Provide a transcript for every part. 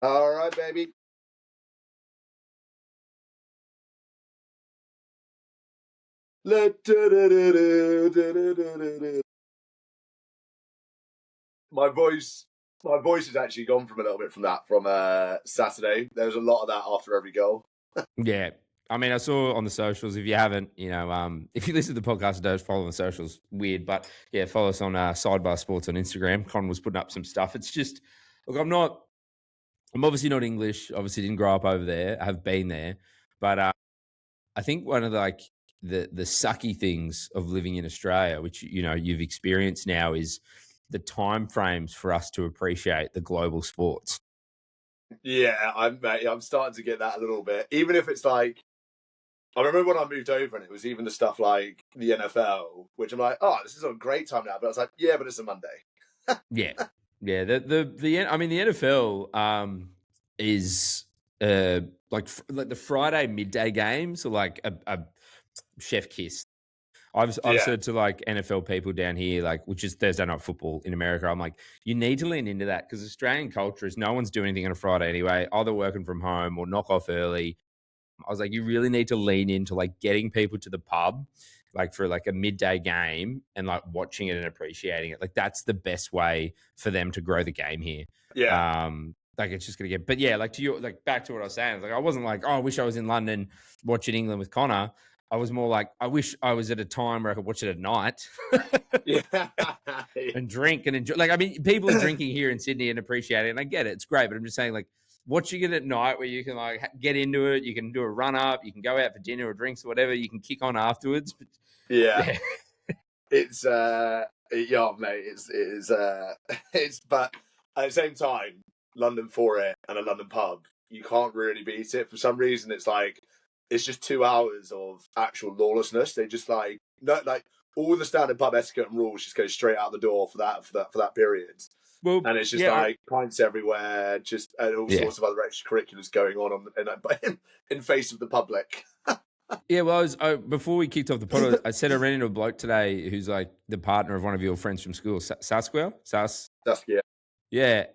All right, baby. My voice has actually gone from a little bit from Saturday. There was a lot of that after every goal. Yeah. I mean, I saw on the socials. If you haven't, if you listen to the podcast, don't follow the socials. Weird, but yeah, follow us on Sidebar Sports on Instagram. Con was putting up some stuff. It's just, look, I'm obviously not English. Obviously, didn't grow up over there. I have been there, but I think one of the sucky things of living in Australia, which you've experienced now, is the time frames for us to appreciate the global sports. Yeah, I'm starting to get that a little bit. Even if it's like, I remember when I moved over and it was even the stuff like the NFL, which I'm like, oh, this is a great time now. But I was like, yeah, but it's a Monday. Yeah. I mean, the NFL is like the Friday midday games are like a chef kiss. I've said to like NFL people down here, like, which is Thursday night football in America, I'm like, you need to lean into that because Australian culture is no one's doing anything on a Friday anyway, either working from home or knock off early. I was like, you really need to lean into like getting people to the pub, like for like a midday game and like watching it and appreciating it. Like that's the best way for them to grow the game here. Yeah. Like it's just gonna get, but yeah, like back to what I was saying. Like I wasn't like, oh, I wish I was in London watching England with Connor. I was more like, I wish I was at a time where I could watch it at night and drink and enjoy. Like, I mean, people are drinking here in Sydney and appreciate it, and I get it. It's great, but I'm just saying, like, watching it at night where you can like get into it, you can do a run up, you can go out for dinner or drinks or whatever, you can kick on afterwards. But, yeah. It's mate. It's but at the same time, London for it and a London pub, you can't really beat it. For some reason, it's just 2 hours of actual lawlessness. They just like all the standard pub etiquette and rules just go straight out the door for that period. Well, and it's just like pints everywhere, just and all sorts of other extracurriculars going on in face of the public. Yeah, well, before we kicked off the pod, I said I ran into a bloke today who's like the partner of one of your friends from school, Sasquale. Yeah,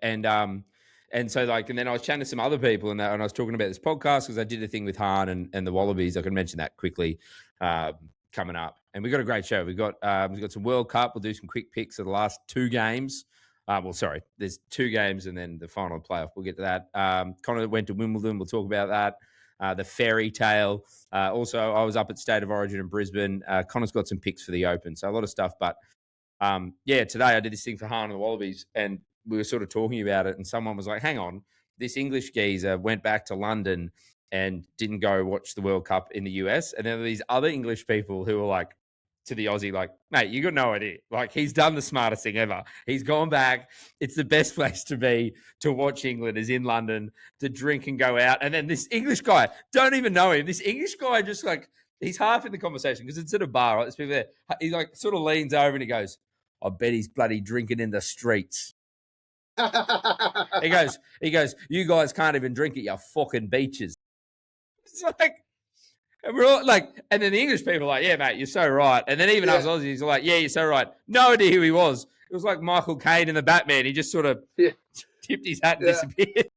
and so like, and then I was chatting to some other people and I was talking about this podcast because I did a thing with HAHN and the Wallabies. I can mention that quickly coming up, and we got a great show. We've got some World Cup. We'll do some quick picks of the last 2 games. There's 2 games and then the final playoff. We'll get to that. Connor went to Wimbledon. We'll talk about that. The fairy tale. Also, I was up at State of Origin in Brisbane. Connor's got some picks for the Open, so a lot of stuff. But today I did this thing for HAHN and the Wallabies, and we were sort of talking about it, and someone was like, hang on, this English geezer went back to London and didn't go watch the World Cup in the US. And then there were these other English people who were like, to the Aussie, like, mate, you got no idea. Like, he's done the smartest thing ever. He's gone back. It's the best place to be to watch England is in London, to drink and go out. And then this English guy, don't even know him. This English guy just like, he's half in the conversation because it's at a bar, right? There's people there. He like sort of leans over and he goes, I bet he's bloody drinking in the streets. He goes, you guys can't even drink at your fucking beaches. It's like, and we're all like, and then the English people are like, yeah, mate, you're so right. And then even us Aussies are like, yeah, you're so right. No idea who he was. It was like Michael Caine in the Batman. He just sort of tipped his hat and disappeared.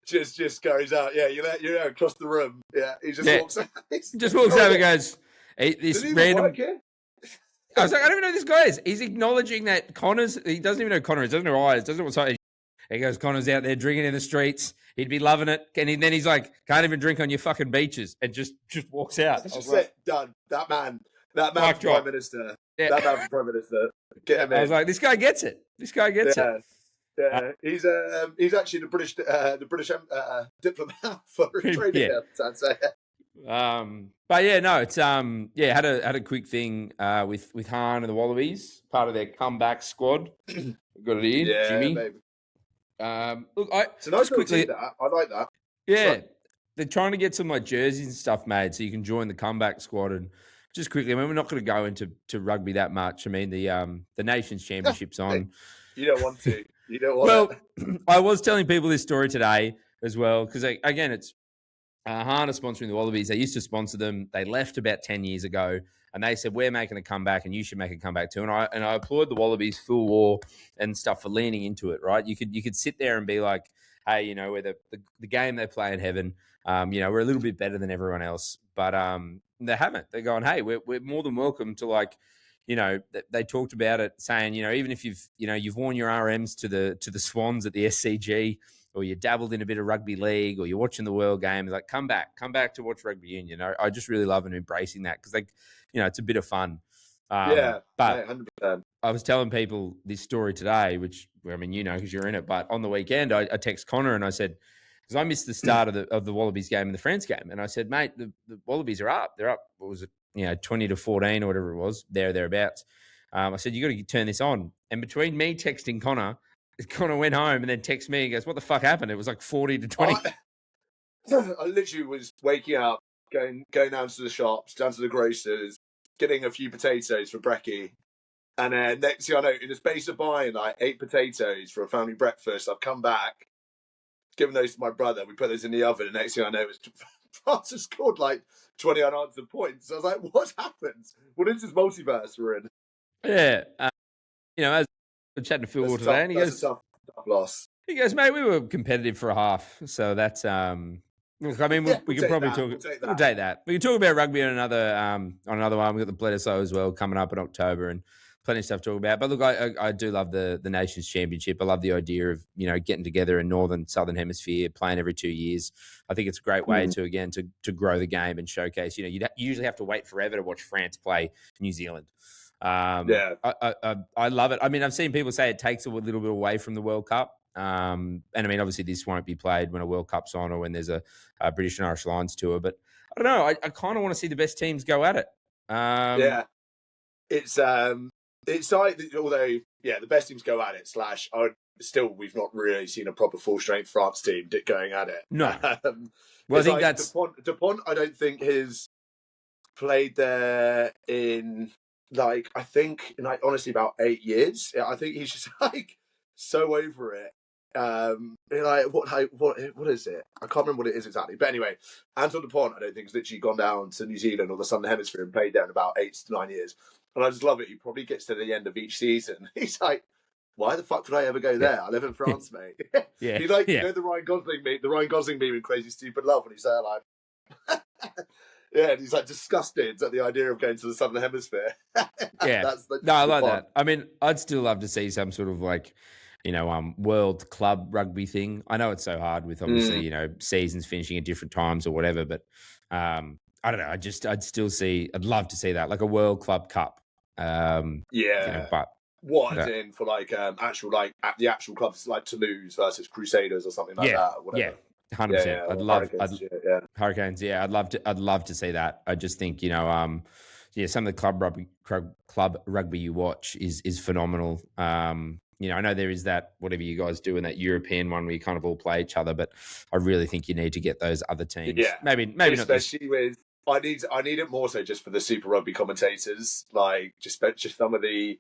just goes out. Yeah, you're across the room. Yeah, he just walks out. Just walks over and goes, this random. I was like, I don't even know who this guy is. He's acknowledging that he doesn't even know Connor is, doesn't know who I is, doesn't know what's happening. He goes, Connor's out there drinking in the streets. He'd be loving it. And then he's like, can't even drink on your fucking beaches, and just walks out. It's just like, done. That man for Prime Minister. Yeah. That man for Prime Minister. Get him in. I was like, this guy gets it. This guy gets it. Yeah, he's actually the British diplomat for Australia. I'd say. But yeah, no, it's had a quick thing with HAHN and the Wallabies, part of their comeback squad. Got it here, Jimmy. Baby. Look, it's a nice quickly that. I like that. Yeah, they're trying to get some like jerseys and stuff made so you can join the comeback squad. And just quickly, I mean, we're not going to go into rugby that much. I mean, the Nations Championship's on. You don't want to. You don't want. Well, I was telling people this story today as well because again, it's HAHN are sponsoring the Wallabies. They used to sponsor them. They left about 10 years ago. And they said, we're making a comeback and you should make a comeback too. And I applaud the Wallabies full war and stuff for leaning into it, right? You could sit there and be like, hey, you know, we're the game they play in heaven. You know, we're a little bit better than everyone else. But they haven't. They're going, hey, we're more than welcome to, like, you know, they talked about it saying, you know, even if you've worn your RMs to the Swans at the SCG, or you dabbled in a bit of rugby league, or you're watching the World Game, like, come back to watch rugby union. I just really love and embracing that because, like, you know, it's a bit of fun. But 100%. I was telling people this story today, which, I mean, you know, because you're in it, but on the weekend, I text Connor and I said, because I missed the start of the Wallabies game and the France game, and I said, mate, the Wallabies are up. They're up. What was it? You know, 20-14 or whatever it was, thereabouts. I said, you got to turn this on. And between me texting Connor went home and then texted me and goes, what the fuck happened? It was like 40-20. I literally was waking up, going down to the shops, down to the grocers, getting a few potatoes for brekkie. And then next thing I know, in the space of buying like 8 potatoes for a family breakfast, I've come back, given those to my brother. We put those in the oven, and next thing I know, France has scored like 20 unanswered points. So I was like, what happened? What is this multiverse we're in? Yeah. You know, as I'm chatting to Phil Ward today, and he goes, tough loss. He goes, mate, we were competitive for a half. So that's, look, I mean, we can probably talk. We'll take that. We can talk about rugby on another one. We've got the Bledisloe as well coming up in October, and plenty of stuff to talk about. But look, I do love the Nations Championship. I love the idea of, you know, getting together in Northern, Southern Hemisphere, playing every 2 years. I think it's a great way to grow the game and showcase. You know, you usually have to wait forever to watch France play New Zealand. I love it. I mean, I've seen people say it takes a little bit away from the World Cup. And I mean, obviously this won't be played when a World Cup's on or when there's a British and Irish Lions tour, but I don't know. I kind of want to see the best teams go at it. It's like, although, the best teams go at it, we've not really seen a proper full strength France team going at it. No. Well, I think that's Dupont, I don't think has played there in honestly about 8 years. I think he's just like so over it. What is it? I can't remember what it is exactly. But anyway, Antoine Dupont, I don't think, has literally gone down to New Zealand or the Southern Hemisphere and played there in about 8 to 9 years. And I just love it. He probably gets to the end of each season. He's like, why the fuck would I ever go there? I live in France, mate. He's like, you know, the Ryan Gosling meme in Crazy Stupid Love, when he's there like, and he's like disgusted at the idea of going to the Southern Hemisphere. I like that. I mean, I'd still love to see some sort of like, you know, world club rugby thing. I know it's so hard with obviously, you know, seasons finishing at different times or whatever, but I don't know. I'd love to see that, like a World Club Cup. You know, but in for like actual, like at the actual clubs, like Toulouse versus Crusaders or something like that, or whatever. 100%. Hurricanes. Yeah, I'd love to see that. I just think, you know, some of the club rugby you watch is phenomenal. You know, I know there is that, whatever you guys do in that European one where you kind of all play each other, but I really think you need to get those other teams. Yeah. Maybe especially not. With I need it more so just for the Super Rugby commentators, like just some of the,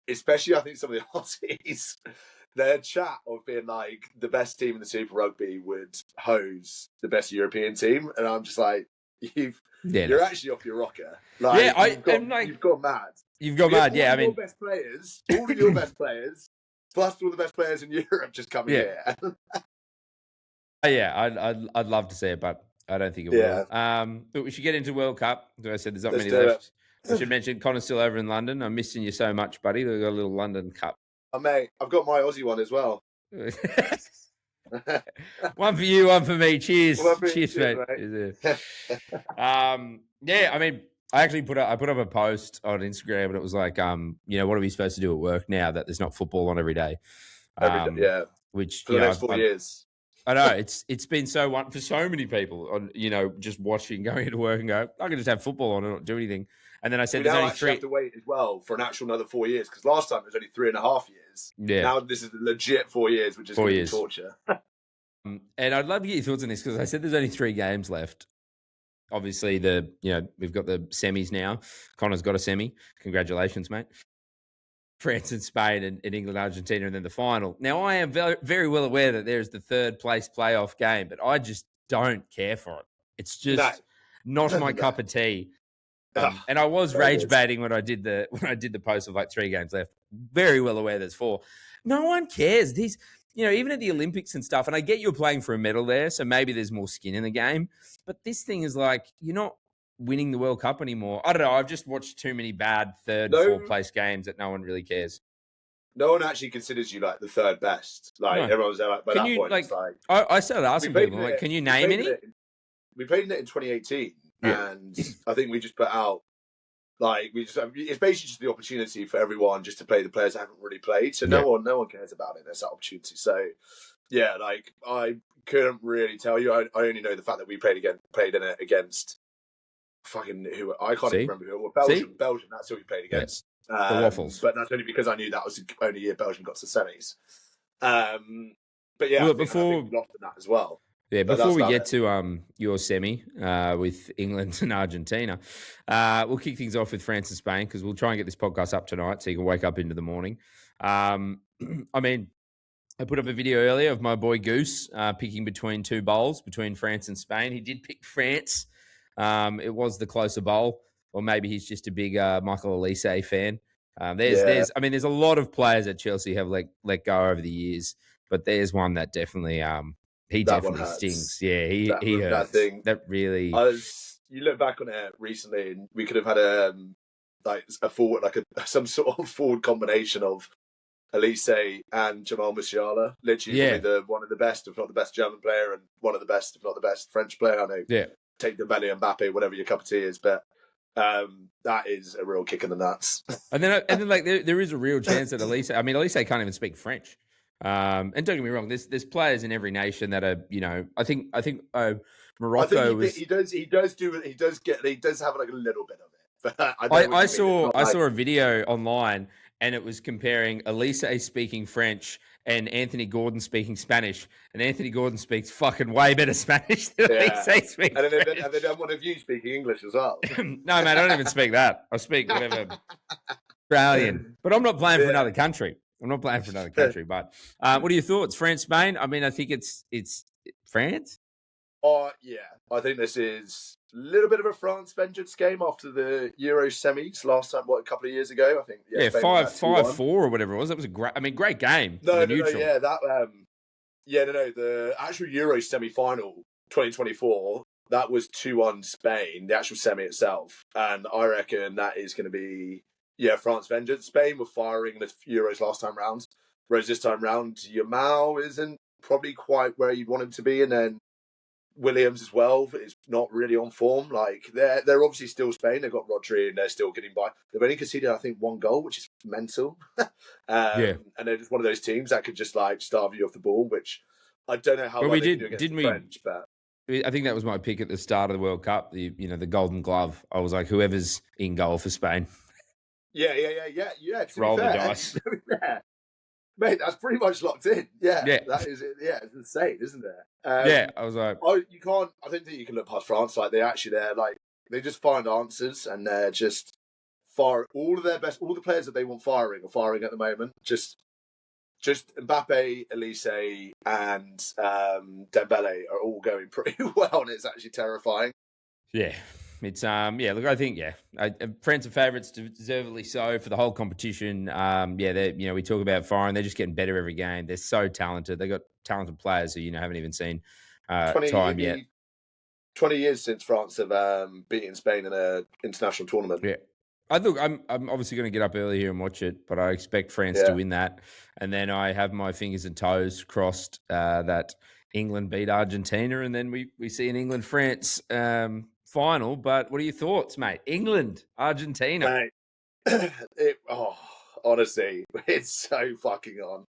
especially I think some of the Aussies, their chat of being like the best team in the Super Rugby would hose the best European team, and I'm just like, you're actually off your rocker. Like, you've gone mad. You've gone mad. Yeah, I mean, all of your best players, plus all the best players in Europe just coming here. I'd love to see it, but I don't think it will. But we should get into World Cup. As I said, there's not many left. I should mention Connor's still over in London. I'm missing you so much, buddy. We've got a little London Cup. Oh, mate, I've got my Aussie one as well. One for you, one for me. Cheers. Cheers, mate. I mean, I actually put up a post on Instagram, and it was like, you know, what are we supposed to do at work now that there's not football on every day? Which for the next 4 years. I know it's been so for so many people on, you know, just watching, going into work and go, I can just have football on and not do anything. And then I said, there's only 3. Have to wait as well for an actual another 4 years, because last time it was only 3.5 years. Yeah. Now this is legit 4 years, which is going to be torture. And I'd love to get your thoughts on this, because I said there's only 3 games left. Obviously, we've got the semis now. Connor's got a semi. Congratulations, mate. France and Spain and England, Argentina, and then the final. Now, I am very, very well aware that there's the 3rd place playoff game, but I just don't care for it. It's just not my cup of tea. And I was rage baiting when I did the post of like 3 games left. Very well aware there's 4. No one cares. These, even at the Olympics and stuff, and I get you're playing for a medal there, so maybe there's more skin in the game. But this thing is like, you're not winning the World Cup anymore. I don't know. I've just watched too many bad 3rd, 4th place games that no one really cares. No one actually considers you like the 3rd best. Like everyone's there. Like, by that point, it's like I started asking people, like, can you name any? We played in it in 2018, and I think we just put out it's basically just the opportunity for everyone just to play the players that haven't really played. So no one cares about it. There's that opportunity. So yeah, like I couldn't really tell you. I only know the fact that we played in it against fucking who I can't even remember who it was. Belgium. That's who we played against. The Waffles. But that's only because I knew that was the only year Belgium got to the semis. But yeah, I think we lost in that as well. Yeah, before we get to your semi with England and Argentina, we'll kick things off with France and Spain because we'll try and get this podcast up tonight so you can wake up into the morning. I mean, I put up a video earlier of my boy Goose picking between 2 bowls, between France and Spain. He did pick France. It was the closer bowl, or maybe he's just a big Michael Elise fan. There's a lot of players that Chelsea have let go over the years, but there's one that definitely he definitely stings. Yeah, he hurts. That thing. That really. You look back on it recently, and we could have had some sort of forward combination of Elise and Jamal Musiala. Literally, one of the best, if not the best, German player, and one of the best, if not the best, French player. I know. Yeah. Take Dembele and Mbappe, whatever your cup of tea is, but that is a real kick in the nuts. and then there is a real chance that Elise. I mean, Elise can't even speak French. And don't get me wrong, there's players in every nation that are, I think Morocco he does have like a little bit of it. But I saw a video online, and it was comparing Elise speaking French and Anthony Gordon speaking Spanish, and Anthony Gordon speaks fucking way better Spanish than Elise speaks French. And then one of you speaking English as well. No, man, I don't even speak that. I speak whatever Australian, but I'm not playing for another country. But what are your thoughts? France, Spain? I mean, I think it's France. Yeah. I think this is a little bit of a France vengeance game after the Euro semis last time, a couple of years ago, I think. Yeah, 5-4 or whatever it was. That was great game. The actual Euro semi-final 2024, that was 2-1 Spain, the actual semi itself. And I reckon that is going to be France vengeance. Spain were firing the Euros last time round, whereas this time round, Yamal isn't probably quite where you'd want him to be, and then Williams as well is not really on form. Like they're obviously still Spain. They've got Rodri, and they're still getting by. They've only conceded, I think, 1 goal, which is mental. And they're just one of those teams that could just starve you off the ball, which I don't know how well they can do against the French, but. I think that was my pick at the start of the World Cup. The Golden Glove. I was like, whoever's in goal for Spain. Yeah. Roll the dice. Mate, that's pretty much locked in. Yeah. That is it. Yeah, it's insane, isn't it? I was like, I don't think you can look past France. Like they just find answers, and they're just fire all of their best. All the players that they want firing are firing at the moment. Just Mbappe, Elise, and Dembele are all going pretty well, and it's actually terrifying. Yeah. It's look, I think France are favourites, deservedly so for the whole competition. We talk about firing, they're just getting better every game. They're so talented. They got talented players who haven't even seen time yet. 20 years since France have beaten Spain in an international tournament. Yeah, I think I'm obviously going to get up early here and watch it, but I expect France to win that, and then I have my fingers and toes crossed that England beat Argentina, and then we see an England-France final. But what are your thoughts, mate? England, Argentina. Mate, honestly, it's so fucking on.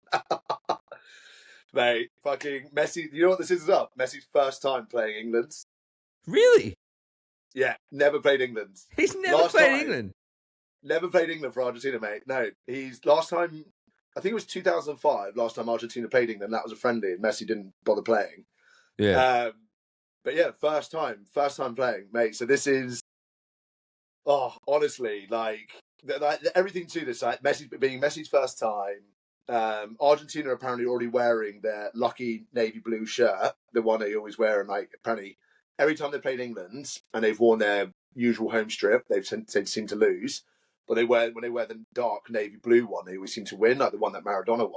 Mate, fucking Messi. You know what this is up? Messi's first time playing England. Really? Yeah, never played England. He's never played England. Never played England for Argentina, mate. No, he's last time. I think it was 2005. Last time Argentina played England, that was a friendly, and Messi didn't bother playing. Yeah. But yeah, first time playing, mate. So this is, honestly, everything to this, like Messi's first time. Argentina are apparently already wearing their lucky navy blue shirt, the one they always wear, and apparently every time they played England and they've worn their usual home strip, they seem to lose. But when they wear the dark navy blue one, they always seem to win, like the one that Maradona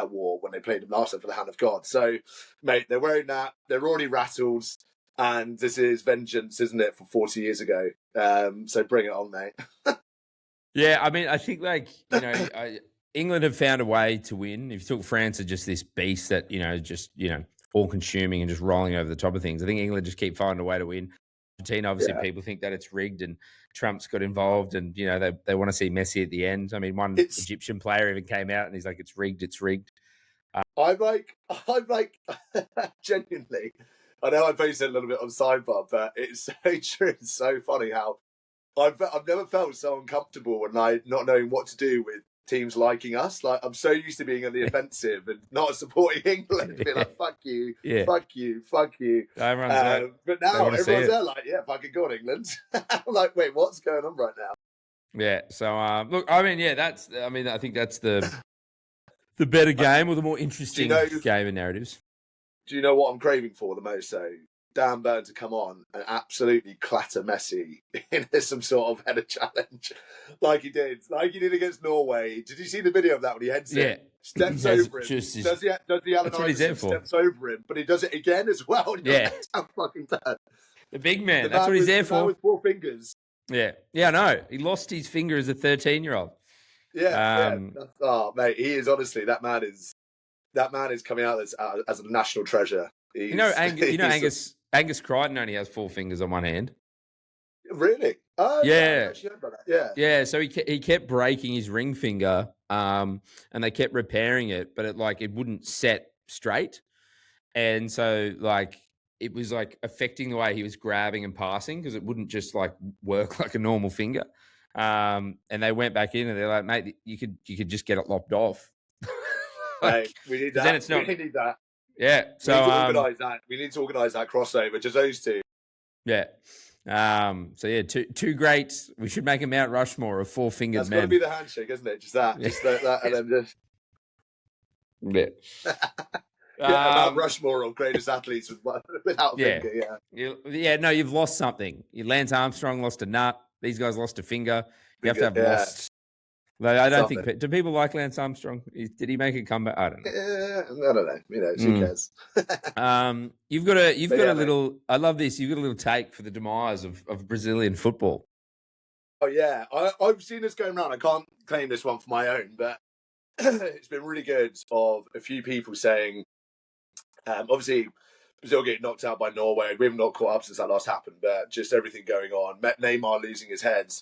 wore when they played him last time for the Hand of God. So, mate, they're wearing that. They're already rattled, and this is vengeance, isn't it, for 40 years ago? So bring it on, mate. Yeah, I mean, I think England have found a way to win. If you took France are just this beast that just all consuming and just rolling over the top of things. I think England just keep finding a way to win. Argentina, obviously, people think that it's rigged and Trump's got involved, and they want to see Messi at the end. I mean, one Egyptian player even came out and he's like, "It's rigged, it's rigged." I'm like, genuinely. I know I posted a little bit on Sidebar, but it's so true. It's so funny how I've never felt so uncomfortable and like not knowing what to do with teams liking us. Like, I'm so used to being on the offensive and not supporting England. Being like, fuck you, fuck you, fuck you. But now everyone's there like, yeah, fucking go on, England. I'm like, wait, what's going on right now? Yeah. So look, I mean, I think that's the better game or the more interesting game of narratives. Do you know what I'm craving for the most? So Dan Burn to come on and absolutely clatter Messi in some sort of header challenge, like he did against Norway. Did you see the video of that when he heads it, steps over him, does the Allen Iverson, steps over him, but he does it again as well. Yeah, how fucking bad. The big man. That's what he's there for. With 4 fingers. Yeah, I know. He lost his finger as a 13-year-old. Yeah. Oh, mate, he is honestly that man is coming out as a national treasure. Angus Crichton only has 4 fingers on one hand. Really? Oh, yeah. I heard about that. Yeah. So he kept breaking his ring finger, and they kept repairing it, but it wouldn't set straight, and so it was affecting the way he was grabbing and passing because it wouldn't just work like a normal finger. And they went back in and they're like, mate, you could just get it lopped off. Mate, we need that. We need that. Yeah. So we need to organise that crossover, just those two. Yeah. So yeah, two greats. We should make a Mount Rushmore of 4-fingered men. That's got to be the handshake, isn't it? Just that, and then just. Yeah. Mount Rushmore of greatest athletes without a finger. Yeah. No, you've lost something. Lance Armstrong lost a nut. These guys lost a finger. You have to have lost. I don't think. Do people like Lance Armstrong? Did he make a comeback? I don't know. I don't know. Who cares? You've got a little. I love this. You've got a little take for the demise of Brazilian football. Oh yeah, I've seen this going around. I can't claim this one for my own, but it's been really good. Of a few people saying, obviously, Brazil getting knocked out by Norway. We have not caught up since that last happened, but just everything going on. Neymar losing his head.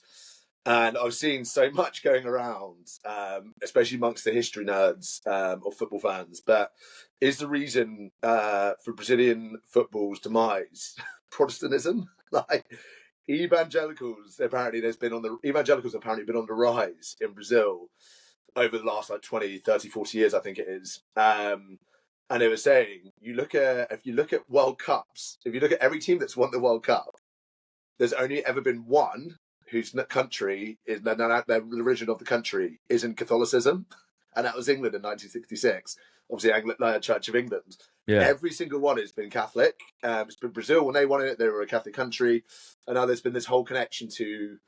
And I've seen so much going around, especially amongst the history nerds or football fans. But is the reason for Brazilian football's demise Protestantism? Evangelicals have apparently been on the rise in Brazil over the last 20, 30, 40 years, I think it is. And they were saying, if you look at World Cups, if you look at every team that's won the World Cup, there's only ever been one whose country is the origin of the country is in Catholicism, and that was England in 1966. Obviously, Church of England. Yeah. Every single one has been Catholic. It's been Brazil when they won it; they were a Catholic country, and now there's been this whole connection to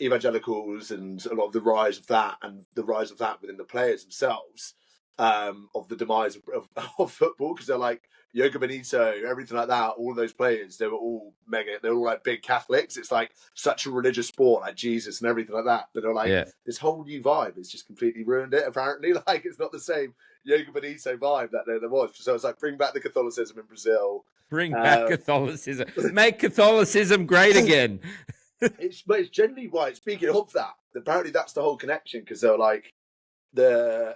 evangelicals and a lot of the rise of that, and the rise of that within the players themselves, of the demise of football, because they're like Yoga Benito, everything like that. All of those players, they were all big Catholics. It's such a religious sport, like Jesus and everything like that. But they're this whole new vibe has just completely ruined it. Apparently, it's not the same Yoga Benito vibe that there was. So it's bring back the Catholicism in Brazil. Bring back Catholicism. Make Catholicism great again. It's generally why. Speaking of that, apparently that's the whole connection, because they're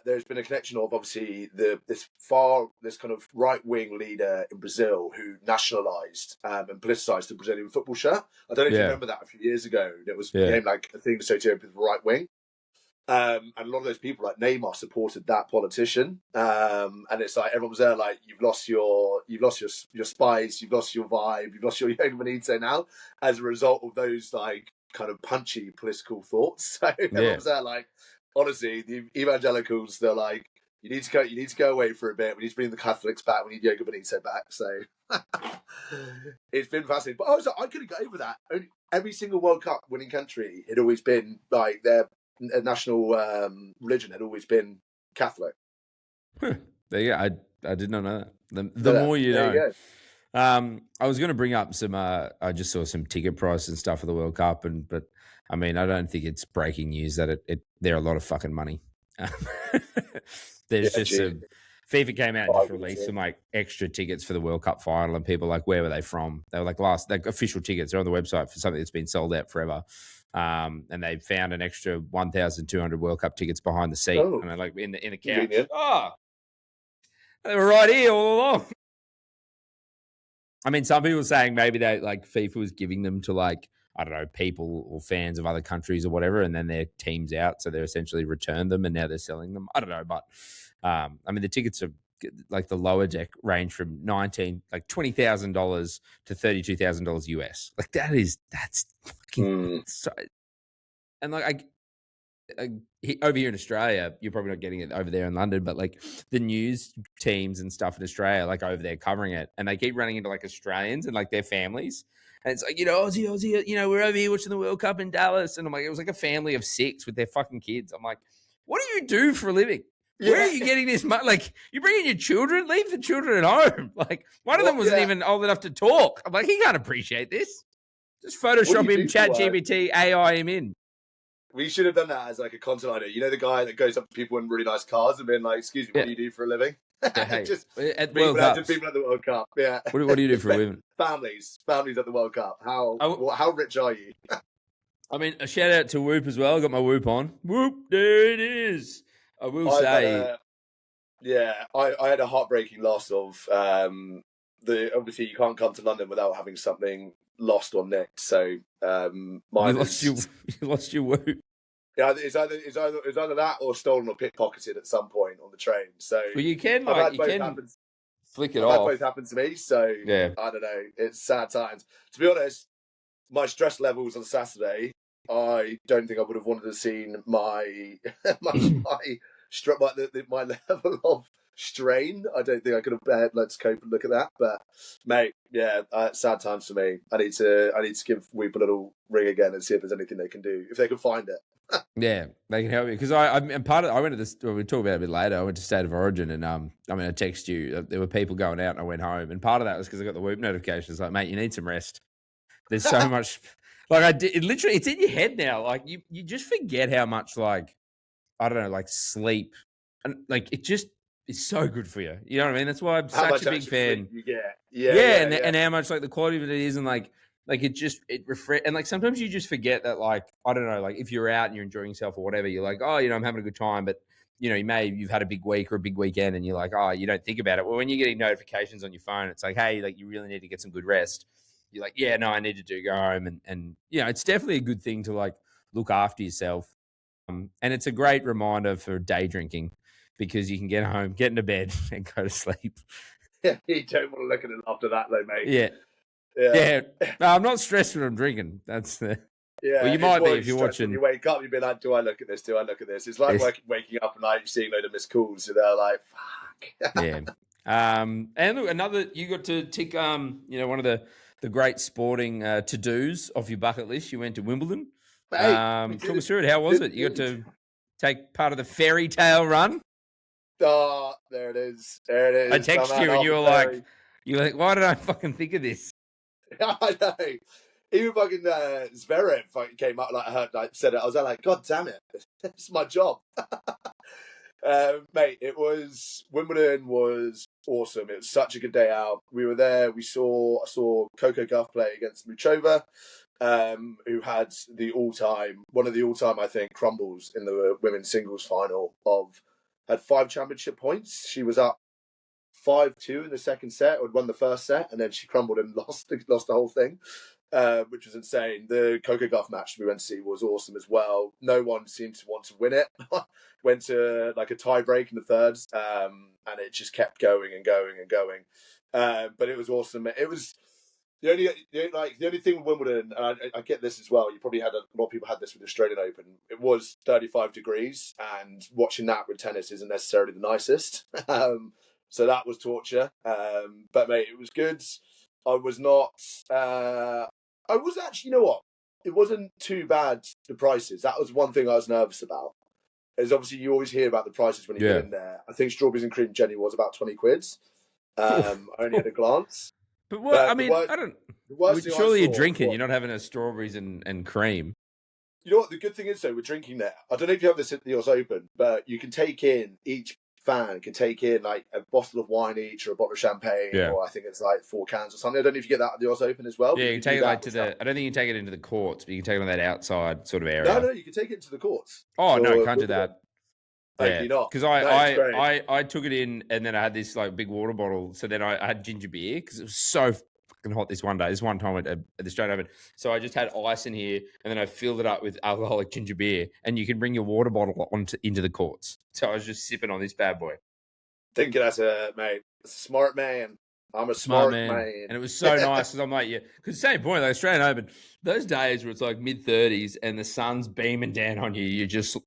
there's been a connection of obviously this kind of right wing leader in Brazil who nationalised and politicised the Brazilian football shirt. I don't know if you remember that a few years ago. It became a thing associated with the right wing. And a lot of those people, like Neymar, supported that politician. And it's everyone was there you've lost your spice, you've lost your vibe, you've lost your Yoga Benito now as a result of those kind of punchy political thoughts. So everyone was there honestly, the evangelicals, they're You need to go. You need to go away for a bit. We need to bring the Catholics back. We need Yoga Benito back. So it's been fascinating. But I couldn't get over that. Every single World Cup winning country had always been like their national religion had always been Catholic. There you go. I did not know that. The more you know. You I was going to bring up some. I just saw some ticket prices and stuff for the World Cup, but I mean, I don't think it's breaking news that they're a lot of fucking money. There's just some. FIFA came out and just released some like extra tickets for the World Cup final, and people like, where were they from? They were like official tickets. They're on the website for something that's been sold out forever. And they found an extra 1,200 World Cup tickets behind the seat, and they're like in the couch. Oh, they were right here all along. I mean, some people are saying maybe they like FIFA was giving them to like, I don't know, people or fans of other countries or whatever, and then their team's out, so they essentially returned them and now they're selling them. I don't know, but I mean, the tickets are like the lower deck range from $20,000 to $32,000 US. Like that's fucking so. And like over here in Australia, you're probably not getting it over there in London, but like the news teams and stuff in Australia, like over there covering it, and they keep running into like Australians and like their families. And it's like, Aussie, we're over here watching the World Cup in Dallas. And I'm like, it was like a family of 6 with their fucking kids. I'm like, what do you do for a living? Yeah. Where are you getting this money? Like, you bring in your children? Leave the children at home. Like, one of them wasn't even old enough to talk. I'm like, he can't appreciate this. Just Photoshop him, ChatGPT, AI him in. We should have done that as like a content idea. You know, the guy that goes up to people in really nice cars and being like, excuse me, what do you do for a living? Hey, just at people at the World Cup. Yeah. What do you do for a living? Families at the World Cup. How rich are you? I mean, a shout out to Whoop as well. I got my Whoop on. Whoop, there it is. I will say. I had a heartbreaking loss of obviously you can't come to London without having something lost or nicked. So you lost your Whoop. Yeah, it's either that or stolen or pickpocketed at some point on the train. So you can flick it off. Both happened to me. So yeah, I don't know. It's sad times. To be honest, my stress levels on Saturday, I don't think I would have wanted to see my my level of strain. I don't think I could have bared. Let's cope and look at that. But mate, yeah, sad times for me. I need to give Weep a little ring again and see if there's anything they can do, if they can find it. Yeah, they can help you because I went to this. We'll talk about it a bit later. I went to State of Origin and I text you. There were people going out and I went home, and part of that was because I got the Whoop notifications. Like, mate, you need some rest. There's so much. Like literally, it's in your head now. Like you just forget how much like I don't know, like sleep and like it just is so good for you. You know what I mean? That's why I'm such a big fan. You get. And how much like the quality of it is, and like it refresh, and like sometimes you just forget that, like, I don't know, like if you're out and you're enjoying yourself or whatever, you're like, oh, I'm having a good time, but you've had a big week or a big weekend and you're like, oh, you don't think about it. Well, when you're getting notifications on your phone, it's like, hey, like you really need to get some good rest. You're like, yeah, no, I need to go home. And it's definitely a good thing to like look after yourself. And it's a great reminder for day drinking because you can get home, get into bed and go to sleep. Yeah, you don't want to look at it after that though, mate. Yeah. No, I'm not stressed when I'm drinking. That's the. Yeah, well, you might be if you're watching. When you wake up, you'd be like, "Do I look at this? Do I look at this?" It's like waking up and like seeing a load of missed calls, so they're like, "Fuck." Yeah. And look, you got to tick, one of the great sporting to dos off your bucket list. You went to Wimbledon. Talk us through it. How was it? You got to take part of the fairy tale run. Oh, there it is. I texted you and you were like, "Why did I fucking think of this?" I know. Even fucking Zverev fucking came up said it. I was like, God damn it, it's my job, mate. Wimbledon was awesome. It was such a good day out. We were there. I saw Coco Gauff play against Muchova, who had one of the all-time, I think, crumbles in the women's singles final had 5 championship points. She was up 5-2 in the second set, or won the first set, and then she crumbled and lost the whole thing, which was insane. The Coco Gauff match we went to see was awesome as well. No one seemed to want to win it. Went to like a tie break in the thirds, and it just kept going and going and going. But it was awesome. It was The only thing with Wimbledon, and I get this as well. You probably had a lot of people had this with the Australian Open. It was 35 degrees, and watching that with tennis isn't necessarily the nicest. So that was torture. But mate, it was good. I was not. I was actually, you know what? It wasn't too bad. The prices. That was one thing I was nervous about. Is obviously you always hear about the prices when you get in there. I think strawberries and cream jelly was about 20 quid. I only had a glance. But what? I mean, I don't. Surely you're drinking. You're not having a strawberries and cream. You know what? The good thing is, though, we're drinking there. I don't know if you have this at the Oz Open, but you can take in, each fan can take in like a bottle of wine each or a bottle of champagne, or I think it's like 4 cans or something. I don't know if you get that at the Oz Open as well. Yeah, you can take it like to the. I don't think you can take it into the courts, but you can take it on that outside sort of area. No, you can take it into the courts. Oh, no, can't do that. Yeah, because I took it in and then I had this like big water bottle. So then I had ginger beer because it was so fucking hot this one day. This one time at the Australian Open. So I just had ice in here and then I filled it up with alcoholic ginger beer. And you can bring your water bottle into the courts. So I was just sipping on this bad boy. Thinking that's a smart man. I'm a smart man. And it was so nice because I'm like, because same point, like Australian Open, those days where it's like mid-30s and the sun's beaming down on you, you're just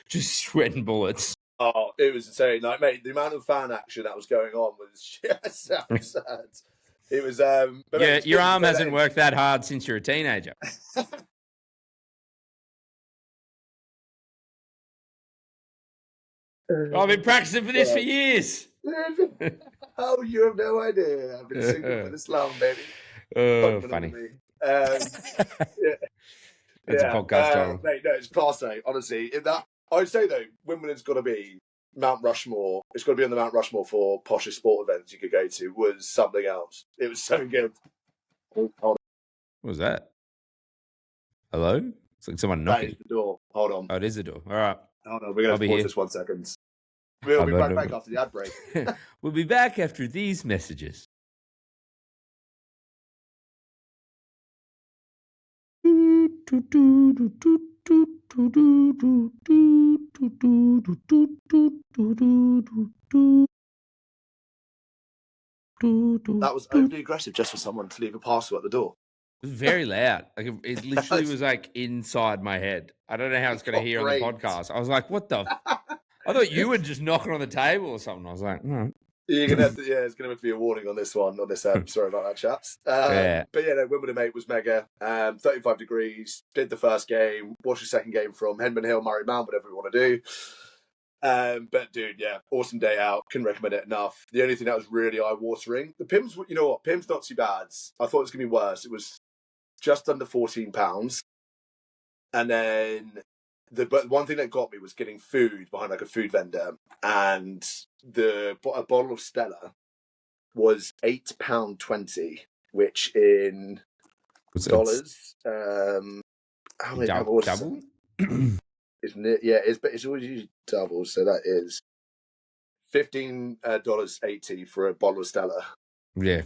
sweating bullets. Oh, it was insane. Like, mate, the amount of fan action that was going on was so sad. It was, but your arm hasn't worked that hard since you're a teenager. I've been practicing for this for years. Oh, you have no idea. I've been single for this long, baby. Oh, funny. That's a podcast title. Mate, no, it's class A, honestly. I'd say, though, Wimbledon's got to be Mount Rushmore. It's got to be on the Mount Rushmore for poshest sport events you could go to. Was something else. It was so good. What was that? Hello? It's like someone knocking. That is the door. Hold on. Oh, it is the door. All right. Hold on. We're going to pause this 1 second. We'll be back after the ad break. We'll be back after these messages. That was overly aggressive just for someone to leave a parcel at the door. It was very loud. Like it literally was like inside my head. I don't know how it's going to hear on the podcast. I was like, what the... I thought you were just knocking on the table or something. I was like, no. You're gonna have to, it's going to have to be a warning on this one, on this Sorry about that, chaps. But no, Wimbledon, mate, was mega. 35 degrees, did the first game, watched the second game from Henman Hill, Murray Mount, whatever you want to do. But dude, awesome day out. Couldn't recommend it enough. The only thing that was really eye-watering, the Pims, you know what? Pims not too bad. I thought it was going to be worse. It was just under £14. And then but one thing that got me was getting food behind like a food vendor, and a bottle of Stella was £8.20, which in dollars, how many double? Isn't it? Yeah, it's always usually double, so that is $15.80 for a bottle of Stella. Yeah.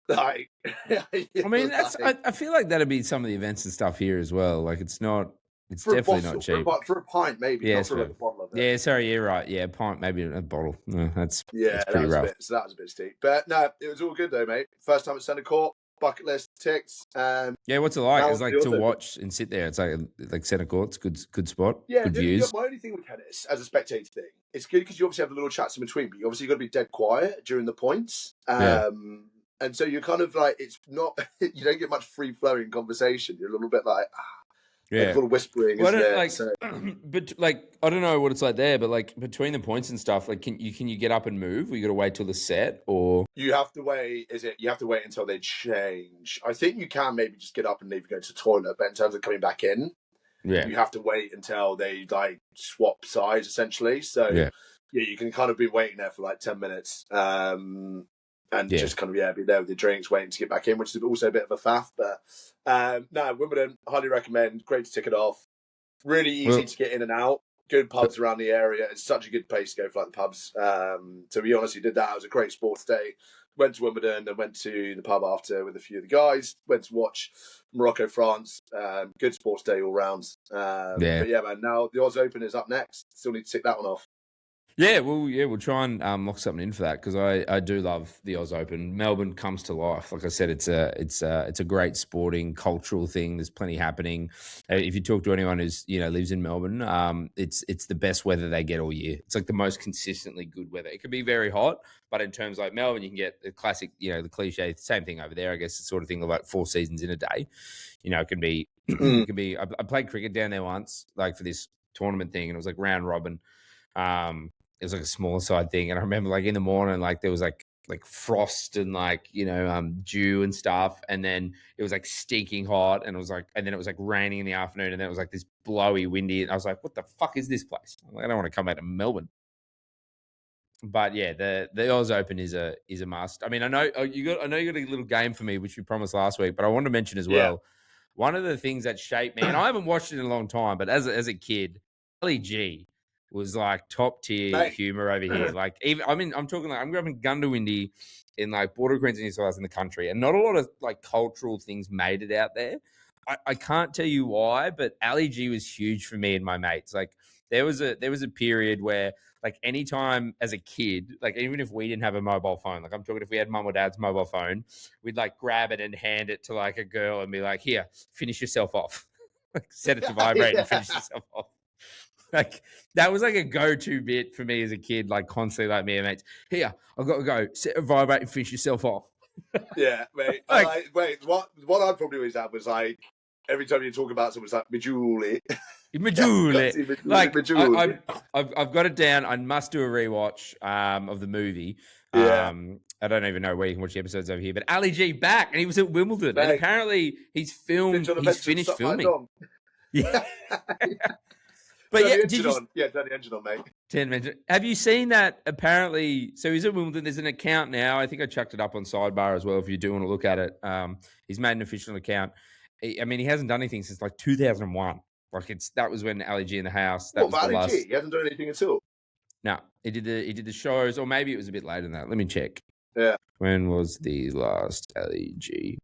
Like, I mean, that's. I feel like that'd be some of the events and stuff here as well. Like, it's not. It's definitely not cheap. For a pint, maybe. Yeah, not for like a bottle of it. Yeah, sorry, you're right. Yeah, a pint, maybe a bottle. No, that's pretty rough. So that was a bit steep. But no, it was all good though, mate. First time at centre court, bucket list ticks. Yeah, what's it like? It's like to watch and sit there. It's like centre court's good spot. Yeah, good views. My only thing with tennis as a spectator thing, it's good because you obviously have the little chats in between, but you obviously got to be dead quiet during the points. And so you're kind of like, it's not, you don't get much free flowing conversation. You're a little bit like, like a little whispering. Well, but like, I don't know what it's like there, but like between the points and stuff, like, can you get up and move? Or you got to wait till the set, or you have to wait? You have to wait until they change? I think you can maybe just get up and leave, go to the toilet, but in terms of coming back in, you have to wait until they like swap sides essentially. So you can kind of be waiting there for like 10 minutes. And just kind of, be there with your drinks, waiting to get back in, which is also a bit of a faff. But no, Wimbledon, highly recommend. Great to tick it off. Really easy to get in and out. Good pubs around the area. It's such a good place to go for like the pubs. To be honest, you did that. It was a great sports day. Went to Wimbledon and went to the pub after with a few of the guys. Went to watch Morocco, France. Good sports day all round. But yeah, man, now the Oz Open is up next. Still need to tick that one off. Yeah, we'll try and lock something in for that because I do love the Oz Open. Melbourne comes to life. Like I said, it's a great sporting cultural thing. There's plenty happening. If you talk to anyone who's lives in Melbourne, it's the best weather they get all year. It's like the most consistently good weather. It can be very hot, but in terms like Melbourne, you can get the classic, the cliche, same thing over there. I guess the sort of thing of like 4 seasons in a day. It can be it can be. I played cricket down there once, like for this tournament thing, and it was like round robin. It was like a smaller side thing, and I remember like in the morning, like there was like frost and like dew and stuff, and then it was like stinking hot, and it was like, and then it was like raining in the afternoon, and then it was like this blowy, windy, and I was like, what the fuck is this place? I don't want to come out to Melbourne. But yeah, the Oz Open is a must. I mean, I know you got a little game for me, which you promised last week, but I wanted to mention as well. One of the things that shaped me, and I haven't watched it in a long time, but as a kid, Ali G was like top tier humor over here. Like even, I mean, I'm talking like I'm grabbing Gundawindi in like border Queensland, New South Wales in the country, and not a lot of like cultural things made it out there. I can't tell you why, but Ali G was huge for me and my mates. Like there was a period where like anytime as a kid, like even if we didn't have a mobile phone, like I'm talking if we had mum or dad's mobile phone, we'd like grab it and hand it to like a girl and be like, here, finish yourself off. Like set it to vibrate and finish yourself off. Like that was like a go-to bit for me as a kid, like constantly like me and mates, here, I've got to go, set it, vibrate and finish yourself off. Yeah, mate. What I'd probably always have was like every time you talk about someone, it's like Majuli. Majuli. Like I've got it down. I must do a rewatch of the movie. Yeah. I don't even know where you can watch the episodes over here, but Ali G back and he was at Wimbledon, and apparently he's finished filming. Yeah. But yeah, turn the engine on, mate. 10 minutes. Have you seen that? Apparently, so he's at Wimbledon. There's an account now. I think I chucked it up on Sidebar as well. If you do want to look at it, he's made an official account. I mean, he hasn't done anything since like 2001. Like that was when Ali G in the house. That was the last. He hasn't done anything at all. No, he did the shows, or maybe it was a bit later than that. Let me check. Yeah. When was the last Ali G?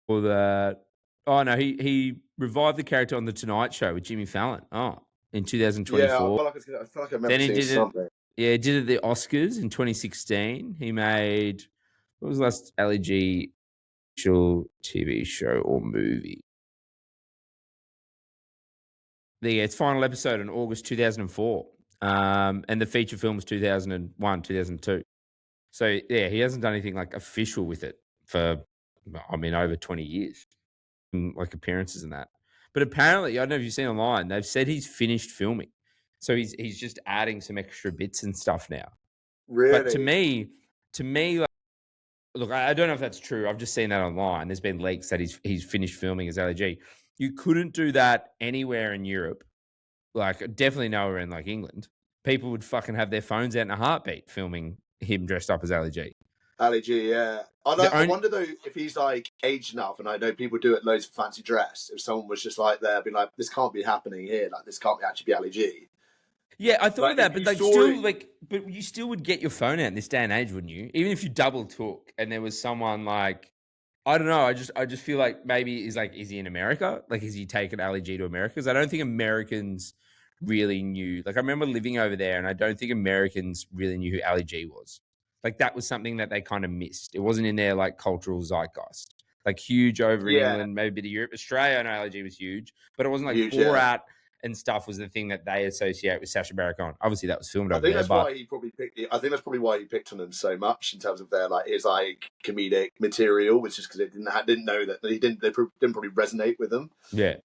Or that. Oh no, he revived the character on the Tonight Show with Jimmy Fallon. Oh, in 2024. Yeah, I feel like I remember seeing something. Yeah, he did it at the Oscars in 2016. He made, what was the last Ali G TV show or movie? Yeah, its final episode in August 2004. And the feature film was 2001, 2002. So yeah, he hasn't done anything like official with it for, I mean, over 20 years. Like appearances and that. But apparently, I don't know if you've seen online, they've said he's finished filming. So he's just adding some extra bits and stuff now. Really? But to me, like, look, I don't know if that's true. I've just seen that online. There's been leaks that he's finished filming as Ali G. You couldn't do that anywhere in Europe. Like definitely nowhere in like England. People would fucking have their phones out in a heartbeat filming him dressed up as Ali G. Ali G, yeah. I wonder though if he's like aged enough, and I know people do it loads of fancy dress. If someone was just like there, being like, "This can't be happening here. Like this can't actually be Ali G." Yeah, I thought of that, but like still, but you still would get your phone out in this day and age, wouldn't you? Even if you double took and there was someone like, I don't know, I just feel like maybe is he in America? Like, is he taken Ali G to America? Because I don't think Americans really knew. Like, I remember living over there, and I don't think Americans really knew who Ali G was. Like, that was something that they kind of missed. It wasn't in their like cultural zeitgeist. Like huge over in England, maybe a bit of Europe, Australia. I know Ali G was huge, but it wasn't like Borat and stuff was the thing that they associate with Sacha Baron Cohen. Obviously, that was filmed over there. I think that's probably why he picked on them so much in terms of their like his like comedic material, which is because they didn't know that they didn't probably resonate with them. Yeah.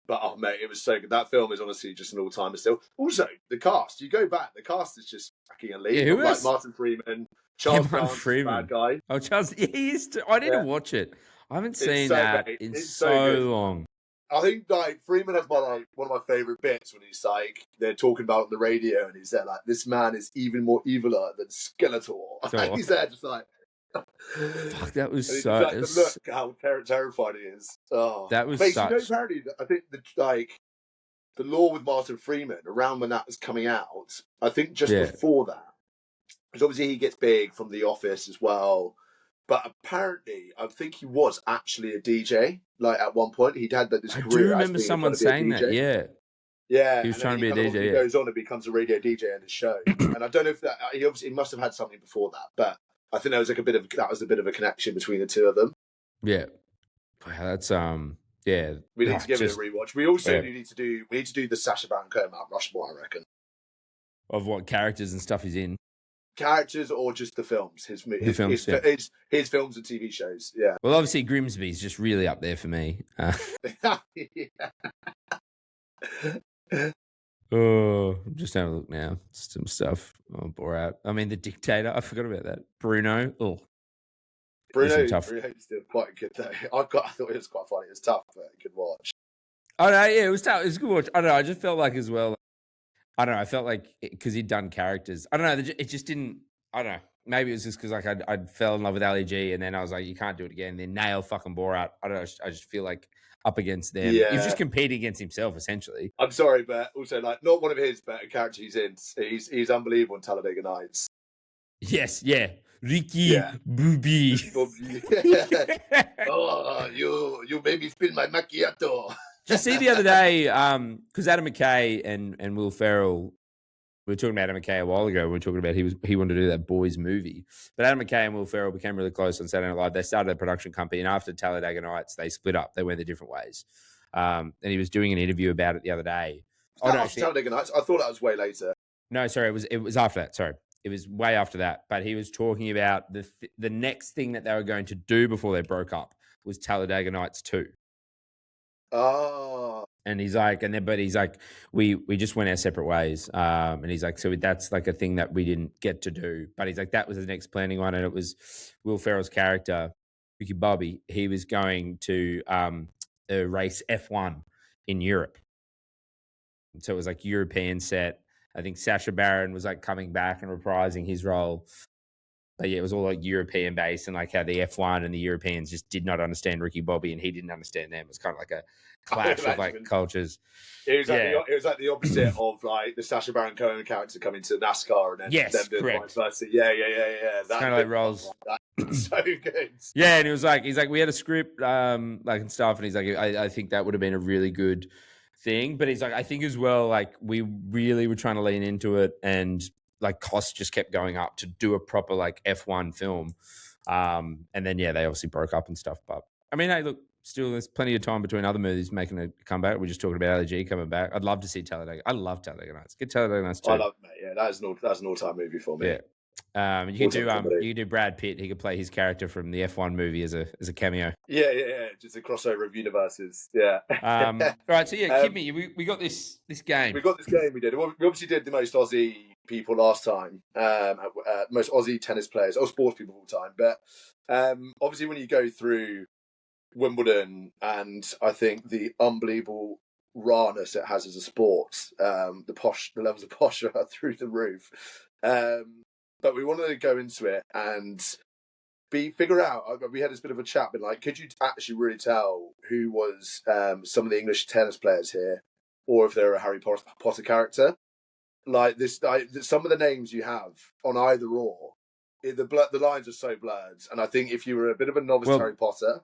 But oh mate, it was so good. That film is honestly just an all-timer still. Also, the cast. You go back, the cast is just fucking elite. Yeah, who like Martin Freeman, Charles Dance, bad guy. Oh, Charles, yeah, he is. I need to watch it. I haven't seen that in so long. I think like Freeman has one of my favorite bits when he's like they're talking about it on the radio and he's there like this man is even more eviler than Skeletor. And he's there just like fuck, that was so. Like, look how terrified he is. Oh, that was such. Apparently, I think the law with Martin Freeman around when that was coming out. I think just before that, because obviously he gets big from The Office as well. But apparently, I think he was actually a DJ. Like at one point, he'd had this career. I do remember someone saying that. Yeah. Yeah, he was trying to be a DJ. He goes on and becomes a radio DJ in his show. And I don't know if that he must have had something before that, but I think there was like a bit of a connection between the two of them. Yeah, that's yeah. We need to give it a rewatch. We also need to do the Sacha Baron Cohen Mount Rushmore, I reckon. Of what characters and stuff he's in. Characters or just the films? His films and TV shows. Yeah. Well, obviously Grimsby's just really up there for me. Oh, I'm just having a look now. Some stuff. Oh, Borat. I mean, The Dictator. I forgot about that. Bruno. Oh, Bruno's still quite good though. I thought it was quite funny. It was tough, but a good watch. Oh no, yeah, it was tough. It was a good watch. I don't know. I just felt like as well. I don't know. I felt like because he'd done characters. I don't know. It just didn't. I don't know. Maybe it was just because like I'd fell in love with Ali G, and then I was like, you can't do it again. Then nail fucking Borat. I don't know. I just feel like up against them. Yeah. He was just competing against himself essentially. I'm sorry, but also like not one of his better characters he's in. He's unbelievable in Talladega Nights. Yes, yeah. Ricky Booby. Oh, you made me spill my macchiato. Did you see the other day, because Adam McKay and Will Ferrell, we were talking about Adam McKay a while ago. We were talking about he wanted to do that Boys movie. But Adam McKay and Will Ferrell became really close on Saturday Night Live. They started a production company, and after Talladega Nights, they split up. They went their different ways. And he was doing an interview about it the other day. After Talladega Nights? I thought that was way later. No, sorry, it was after that. Sorry. It was way after that. But he was talking about the next thing that they were going to do before they broke up was Talladega Nights 2. Oh. And he's like, but he's like, we just went our separate ways. And he's like, so that's like a thing that we didn't get to do. But he's like, that was the next planning one. And it was Will Ferrell's character, Ricky Bobby. He was going to race F1 in Europe. So it was like European set. I think Sacha Baron was like coming back and reprising his role. But yeah, it was all like European based, and like how the F1 and the Europeans just did not understand Ricky Bobby, and he didn't understand them. It was kind of like a clash of like cultures. It was like the opposite of like the Sacha Baron Cohen character coming to NASCAR and then them doing vice versa. Yeah. It's kind of like roles. So good. Yeah, and he's like, we had a script like and stuff, and he's like, I think that would have been a really good thing. But he's like, I think as well, like we really were trying to lean into it, and like costs just kept going up to do a proper like F1 film. And then, they obviously broke up and stuff. But I mean, hey, look, still there's plenty of time between other movies making a comeback. We're just talking about LG coming back. I'd love to see Talladega. I love Talladega Nights. Get Talladega Nights too. I love it, mate. Yeah, that's an all-time movie for me. Yeah. You could do Brad Pitt. He could play his character from the F1 movie as a cameo. Yeah. Just a crossover of universes. Yeah. Right. So Kid Me, we got this game. We got this game. We did. We obviously did the most Aussie people last time. Most Aussie tennis players or sports people all the time. But obviously, when you go through Wimbledon and I think the unbelievable rawness it has as a sport, the levels of posh are through the roof. But we wanted to go into it and figure out. We had this bit of a chat, but like, could you actually really tell who was some of the English tennis players here, or if they're a Harry Potter character? Like this, some of the names you have on either or, the lines are so blurred. And I think if you were a bit of a novice Harry Potter,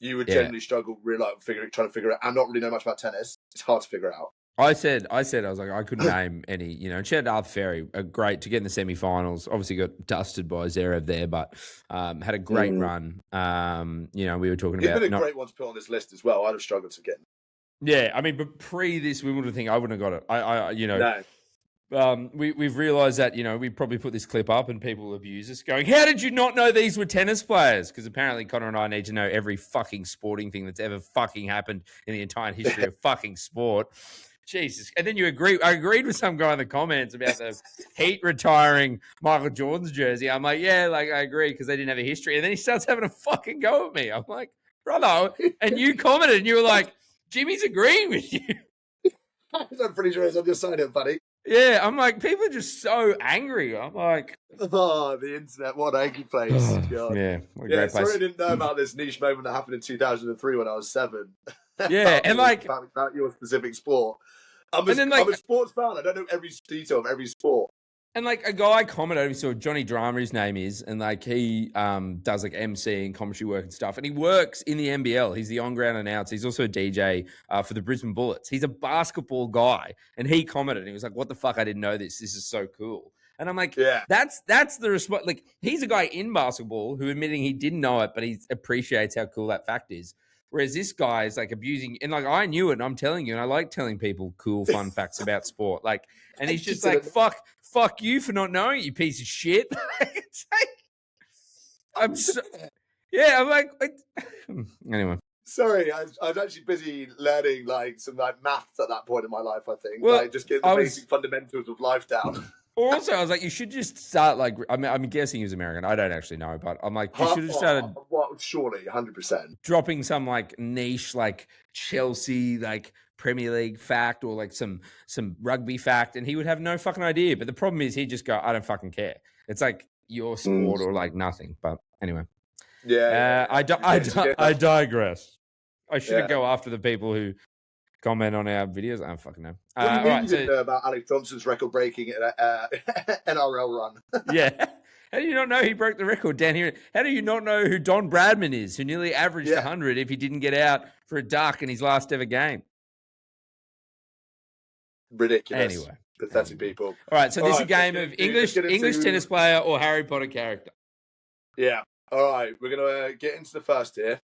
you would generally struggle really like trying to figure it out and not really know much about tennis. It's hard to figure out. I said, I was like, I couldn't name any, and she had Arthur Ferry, great to get in the semi-finals. Obviously got dusted by Zverev there, but had a great run. We were talking about... He's been a great one to put on this list as well. I'd have struggled to get him. Yeah, I mean, but pre this Wimbledon thing, I wouldn't have got it. No. We've realised that, we probably put this clip up and people abuse us going, how did you not know these were tennis players? Because apparently Connor and I need to know every fucking sporting thing that's ever fucking happened in the entire history of fucking sport. Jesus. And then I agreed with some guy in the comments about the Heat retiring Michael Jordan's jersey. I'm like, yeah, like I agree because they didn't have a history. And then he starts having a fucking go at me. I'm like, brother. And you commented and you were like, Jimmy's agreeing with you. I'm pretty sure he's on your side here, buddy. Yeah, I'm like, people are just so angry. I'm like... Oh, the internet, what an angry place. God. Yeah, what a great place. Sorry I didn't know about this niche moment that happened in 2003 when I was 7. Yeah, and like... About your specific sport. I'm a sports fan. I don't know every detail of every sport. And like a guy commented, so Johnny Drama, his name is, and like he does like MC and commentary work and stuff. And he works in the NBL. He's the on-ground announcer. He's also a DJ for the Brisbane Bullets. He's a basketball guy. And he commented, and he was like, "What the fuck? I didn't know this. This is so cool." And I'm like, yeah, that's the response. Like, he's a guy in basketball who admitting he didn't know it, but he appreciates how cool that fact is. Whereas this guy is like abusing, and like I knew it, and I'm telling you, and I like telling people cool, fun facts about sport. Like, and he's just like, fuck you for not knowing it, you piece of shit. It's like, I'm so, yeah, I'm like, anyway. Sorry, I was actually busy learning like some like maths at that point in my life. I think, well, like just getting the basic fundamentals of life down. Also, I was like, you should just start like, I mean, I'm guessing he was American. I don't actually know, but I'm like, you should have started. Well, surely, 100%. Dropping some like niche, like Chelsea, like Premier League fact or like some rugby fact, and he would have no fucking idea. But the problem is, he'd just go, I don't fucking care. It's like your sport or like nothing. But anyway, I digress. I shouldn't go after the people who comment on our videos. I don't fucking know. What do you mean you didn't know about Alex Johnson's record-breaking NRL run? Yeah. How do you not know he broke the record down here? How do you not know who Don Bradman is, who nearly averaged 100 if he didn't get out for a duck in his last ever game? Ridiculous. Anyway. Pathetic people. All right, so this is a game of English tennis player or Harry Potter character. Yeah. All right, we're going to get into the first here.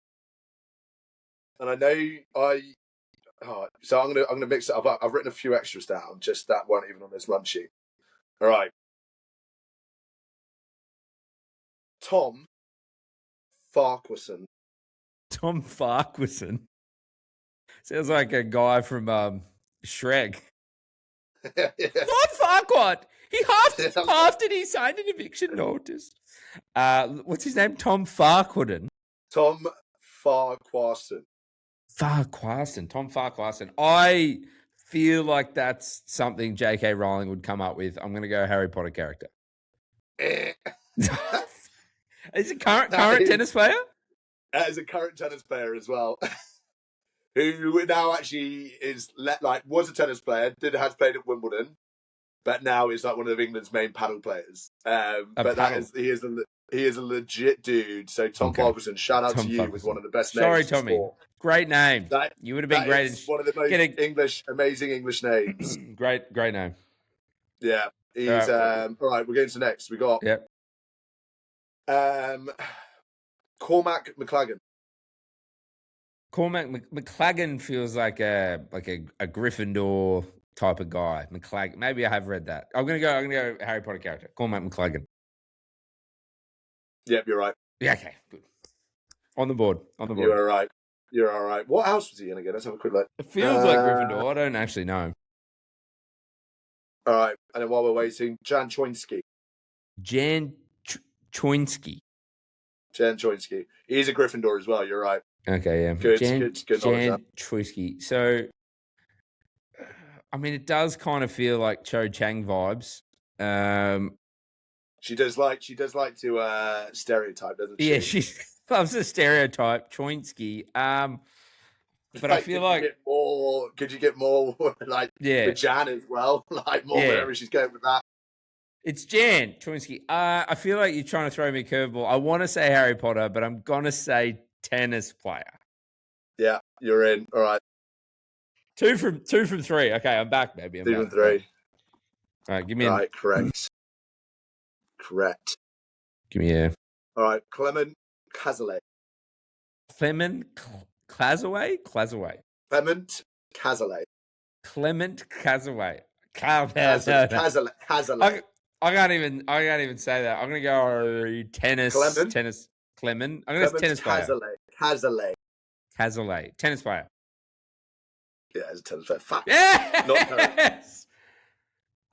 And I know so I'm gonna mix it up. I've written a few extras down, just that weren't even on this run sheet. All right. Tom Farquharson. Tom Farquharson? Sounds like a guy from Shrek. Yeah. Lord Farquhar! He halved it. He signed an eviction notice. What's his name? Tom Farquharson. Tom Farquharson. Tom Farquharson. I feel like that's something J.K. Rowling would come up with. I'm going to go Harry Potter character. Is it current tennis player? Is a current tennis player as well, who now actually was a tennis player. Has played at Wimbledon, but now is like one of England's main paddle players. He is a legit dude. So Tom Farquharson, shout out to you with one of the best names. Sorry, Tommy. Sport. Great name. You would have been great. One of the most amazing English names. great name. Yeah. He's all right, we're going to next. We got Cormac McLagan. Cormac McLagan feels like a Gryffindor type of guy. McLagan. Maybe I have read that. I'm gonna go Harry Potter character. Cormac McLagan. Yep, you're right. Yeah, okay, good. On the board. You're all right. What house was he going to get? Let's have a quick look. It feels like Gryffindor. I don't actually know. All right. And then while we're waiting, Jan Choinski. Choinski. He's a Gryffindor as well. You're right. Okay, yeah. Good Jan Choinski. So, I mean, it does kind of feel like Cho Chang vibes. She does like to stereotype, doesn't she? Yeah, she loves the stereotype, Choinski. But I feel like could you get more like the Jan as well? Like more wherever she's going with that. It's Jan Choinski. I feel like you're trying to throw me a curveball. I want to say Harry Potter, but I'm gonna say tennis player. Yeah, you're in. All right. 2 from 3. Okay, I'm back, baby. 2 from 3. All right, give me correct. Give me a. All right, Clement Cazalet. Clement Cazalet. Clement Cazalet. Cazalet. I can't even say that. I'm gonna go tennis. Clement. I'm gonna say tennis player. Cazalet. Tennis player. Yeah, it's a tennis player. Fuck. Yes.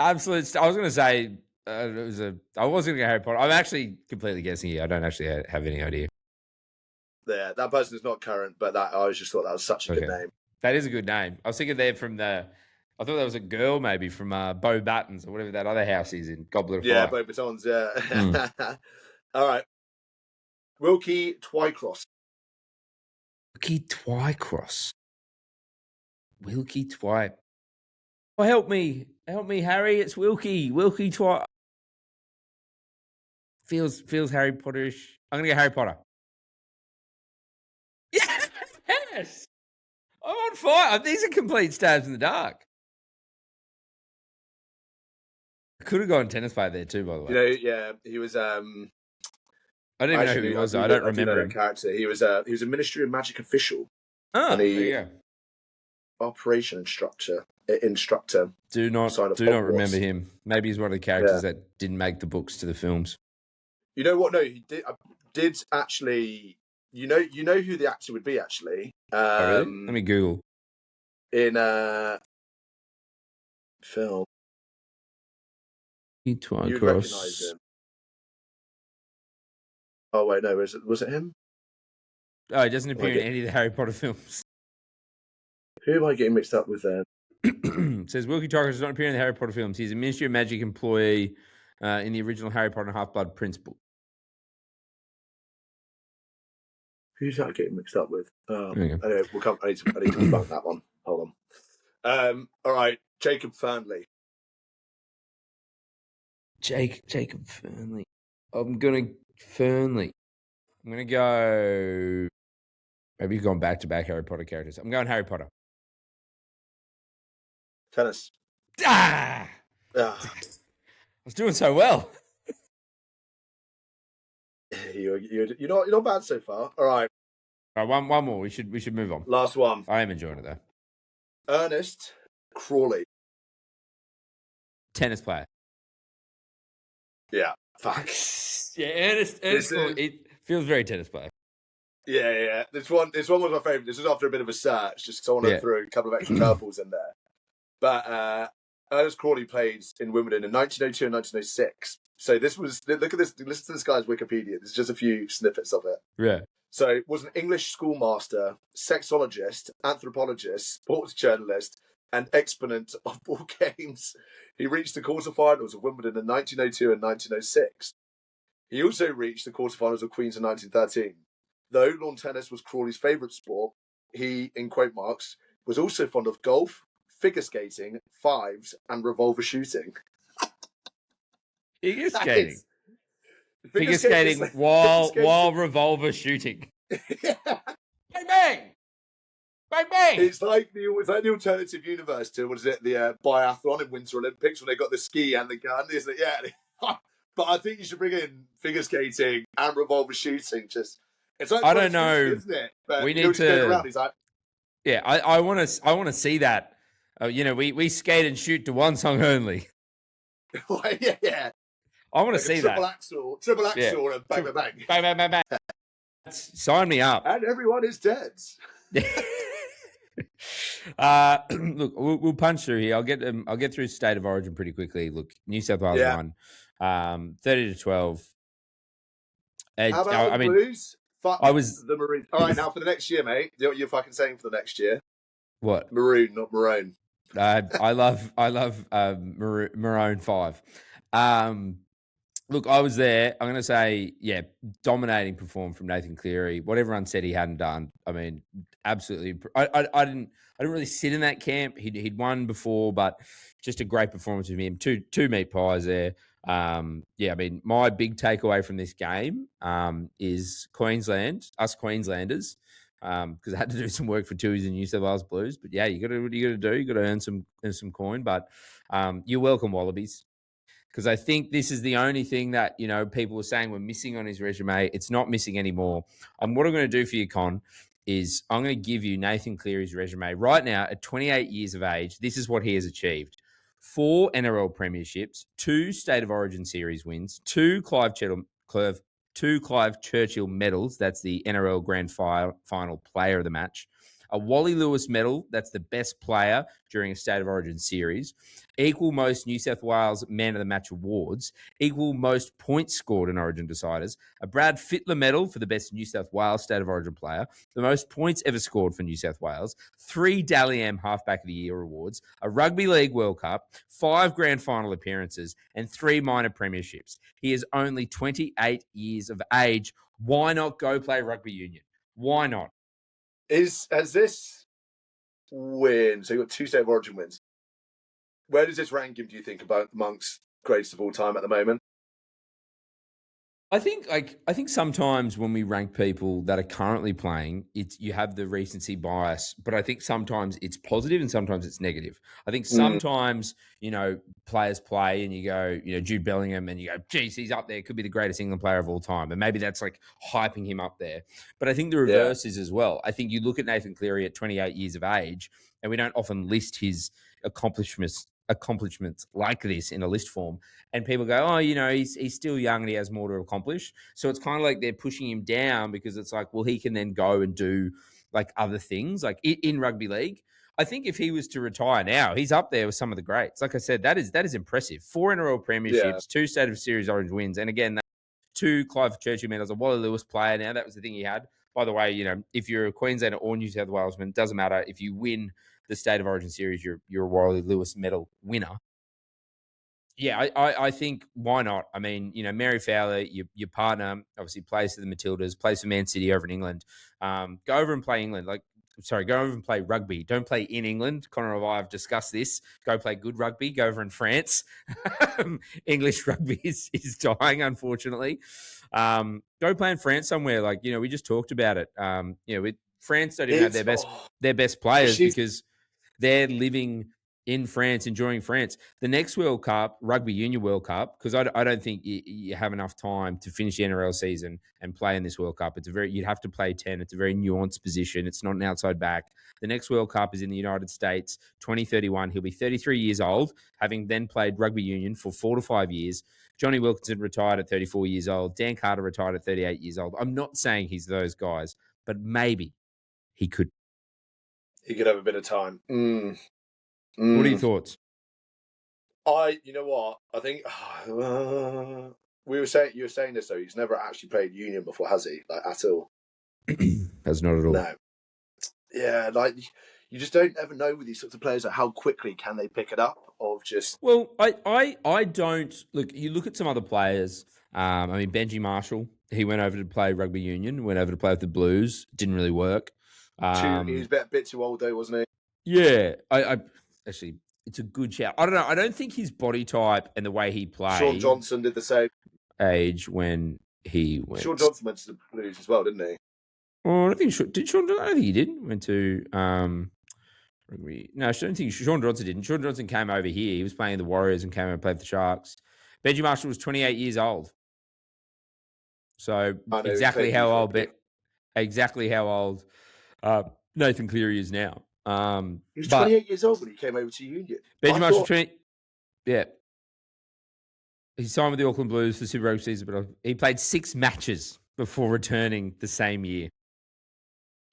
Absolute. I was gonna say. I was going to go Harry Potter. I'm actually completely guessing here. I don't actually have any idea. Yeah, that person is not current, but I just thought that was such a good name. That is a good name. I was thinking there I thought that was a girl maybe from Bo Battens or whatever that other house is in Goblet of Fire. Yeah, Bo Battens, yeah. All right. Wilkie Twycross. Wilkie Twy. Oh, help me, Harry. It's Wilkie Feels Harry Potterish. I'm gonna go Harry Potter. Yes, I'm on fire. These are complete stabs in the dark. I could have gone tennis player there too, by the way. Yeah, he was. I don't even know who he was. I don't remember that character. He was a Ministry of Magic official. Oh, there you go. Operation instructor. Do not remember him. Maybe he's one of the characters that didn't make the books to the films. You know what? No, he did actually. You know who the actor would be actually. Really? Let me Google. In film. You'd recognise him. Oh wait, no, was it him? Oh, he doesn't appear in any of the Harry Potter films. Who am I getting mixed up with there? It says Wilkie Taugers does not appear in the Harry Potter films. He's a Ministry of Magic employee in the original Harry Potter and Half-Blood Prince book. Who's that getting mixed up with? Anyway, I need to debunk that one. Hold on. All right, Jacob Fernley. Jacob Fernley. I'm gonna go. Maybe you've gone back-to-back Harry Potter characters. I'm going Harry Potter. Tennis. I was doing so well. You're not bad so far. All right. One more. We should move on. Last one. I am enjoying it though. Ernest Crawley. Tennis player. Yeah. Fuck. Yeah, Ernest Crawley. It feels very tennis player. Yeah. This one was my favourite. This was after a bit of a search, just because I wanted to throw a couple of extra curveballs in there. But Ernest Crawley played in Wimbledon in 1902 and 1906. So this was, look at this, listen to this guy's Wikipedia. There's just a few snippets of it. Yeah. So was an English schoolmaster, sexologist, anthropologist, sports journalist, and exponent of ball games. He reached the quarterfinals of Wimbledon in 1902 and 1906. He also reached the quarterfinals of Queen's in 1913. Though lawn tennis was Crawley's favourite sport, he, in quote marks, was also fond of golf, figure skating, fives, and revolver shooting. Figure skating? Figure skating while revolver shooting. Yeah. Bang, bang! Bang, bang! It's like the alternative universe to, what is it, the biathlon in Winter Olympics when they got the ski and the gun, isn't it? Yeah. But I think you should bring in figure skating and revolver shooting. It's like, I don't know, isn't it? But we need to. Around, he's like, yeah, I want to see that. We skate and shoot to one song only. Yeah. I want to see triple axel, and bang, bang, bang, bang, bang, bang, bang. Sign me up. And everyone is dead. Look, we'll punch through here. I'll get through State of Origin pretty quickly. Look, New South Wales won 30-12. How about the Blues? I was the Maroons. All right, now for the next year, mate. You know what you're fucking saying for the next year? What? Maroon, not Maroon. I love Maroon 5. Look, I was there. I'm going to say, dominating perform from Nathan Cleary. What everyone said he hadn't done. I mean, absolutely. I didn't really sit in that camp. He'd won before, but just a great performance from him. Two meat pies there. I mean, my big takeaway from this game is Queensland, us Queenslanders, because I had to do some work for Tui's and New South Wales Blues. But yeah, what you got to do. You got to earn some coin. But you're welcome, Wallabies. Because I think this is the only thing that, people were saying were missing on his resume. It's not missing anymore. And what I'm going to do for you, Con, is I'm going to give you Nathan Cleary's resume. Right now, at 28 years of age, this is what he has achieved. 4 NRL premierships, 2 State of Origin series wins, 2 Clive Churchill medals. That's the NRL Grand Final player of the match. A Wally Lewis medal. That's the best player during a State of Origin series. Equal most New South Wales Man of the Match awards. Equal most points scored in Origin deciders. A Brad Fittler medal for the best New South Wales State of Origin player. The most points ever scored for New South Wales. 3 Dally M Halfback of the Year awards. A Rugby League World Cup. 5 Grand Final appearances. And 3 minor premierships. He is only 28 years of age. Why not go play rugby union? Why not? Has this win, so you've got 2 State of Origin wins, where does this rank him, do you think, amongst greatest of all time at the moment? I think sometimes when we rank people that are currently playing, you have the recency bias, but I think sometimes it's positive and sometimes it's negative. I think sometimes, players play and you go, Jude Bellingham, and you go, geez, he's up there, could be the greatest England player of all time. And maybe that's like hyping him up there. But I think the reverse is as well. I think you look at Nathan Cleary at 28 years of age, and we don't often list his accomplishments like this in a list form, and people go, oh, he's still young and he has more to accomplish. So it's kind of like they're pushing him down because it's like, well, he can then go and do like other things like in rugby league. I think if he was to retire now, he's up there with some of the greats. Like I said, that is impressive. 4 NRL premierships, 2 State of Series Orange wins, and again, 2 Clive Churchill medals, a Wally Lewis player. Now that was the thing he had. By the way, if you're a Queenslander or New South Walesman, it doesn't matter. If you win the State of Origin series, you're a Wally Lewis medal winner. Yeah, I think why not? I mean, Mary Fowler, your partner, obviously plays for the Matildas, plays for Man City over in England. Go over and play England. Go over and play rugby. Don't play in England. Connor and I have discussed this. Go play good rugby. Go over in France. English rugby is dying, unfortunately. Go play in France somewhere. We just talked about it. France don't even have their best players because they're living in France, enjoying France. The next World Cup, Rugby Union World Cup, because I don't think you have enough time to finish the NRL season and play in this World Cup. You'd have to play 10. It's a very nuanced position. It's not an outside back. The next World Cup is in the United States, 2031. He'll be 33 years old, having then played Rugby Union for 4 to 5 years. Johnny Wilkinson retired at 34 years old. Dan Carter retired at 38 years old. I'm not saying he's those guys, but maybe he could. He could have a bit of time. What are your thoughts? You know what? I think you were saying this though. He's never actually played Union before, has he? Like at all? That's not at all. No. Yeah, you just don't ever know with these sorts of players. Like how quickly can they pick it up? Well, I don't look. You look at some other players. I mean, Benji Marshall. He went over to play rugby union. Went over to play with the Blues. Didn't really work. He was a bit too old though, wasn't he? Yeah, I actually, it's a good shout. I don't know. I don't think his body type and the way he played. Sean Johnson did the same age when he went. Sean Johnson went to the Blues as well, didn't he? Oh, I don't think Sean. I don't think he did. Went to rugby. No, I don't think Sean Johnson didn't. Sean Johnson came over here. He was playing the Warriors and came over and played for the Sharks. Benji Marshall was 28 years old. So exactly how old Nathan Cleary is now. He was 28 years old when he came over to Union. Benji Marshall, 20. Yeah. He signed with the Auckland Blues for Super Rugby season, but he played 6 matches before returning the same year.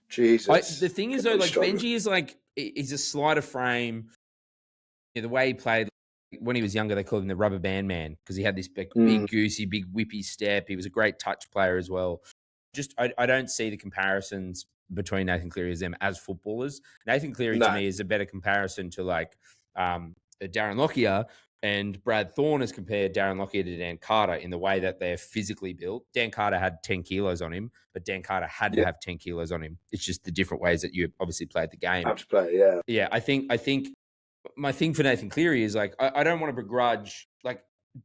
Jesus. The thing is, though, Benji is he's a slighter frame. The way he played, when he was younger, they called him the rubber band man because he had this big goosey, big whippy step. He was a great touch player as well. I don't see the comparisons between Nathan Cleary as them as footballers. Nathan Cleary to me is a better comparison to Darren Lockyer, and Brad Thorne has compared Darren Lockyer to Dan Carter in the way that they're physically built. Dan Carter had 10 kilos on him, but Dan Carter had to have 10 kilos on him. It's just the different ways that you obviously played the game. Have to play, yeah. Yeah, I think my thing for Nathan Cleary is I don't want to begrudge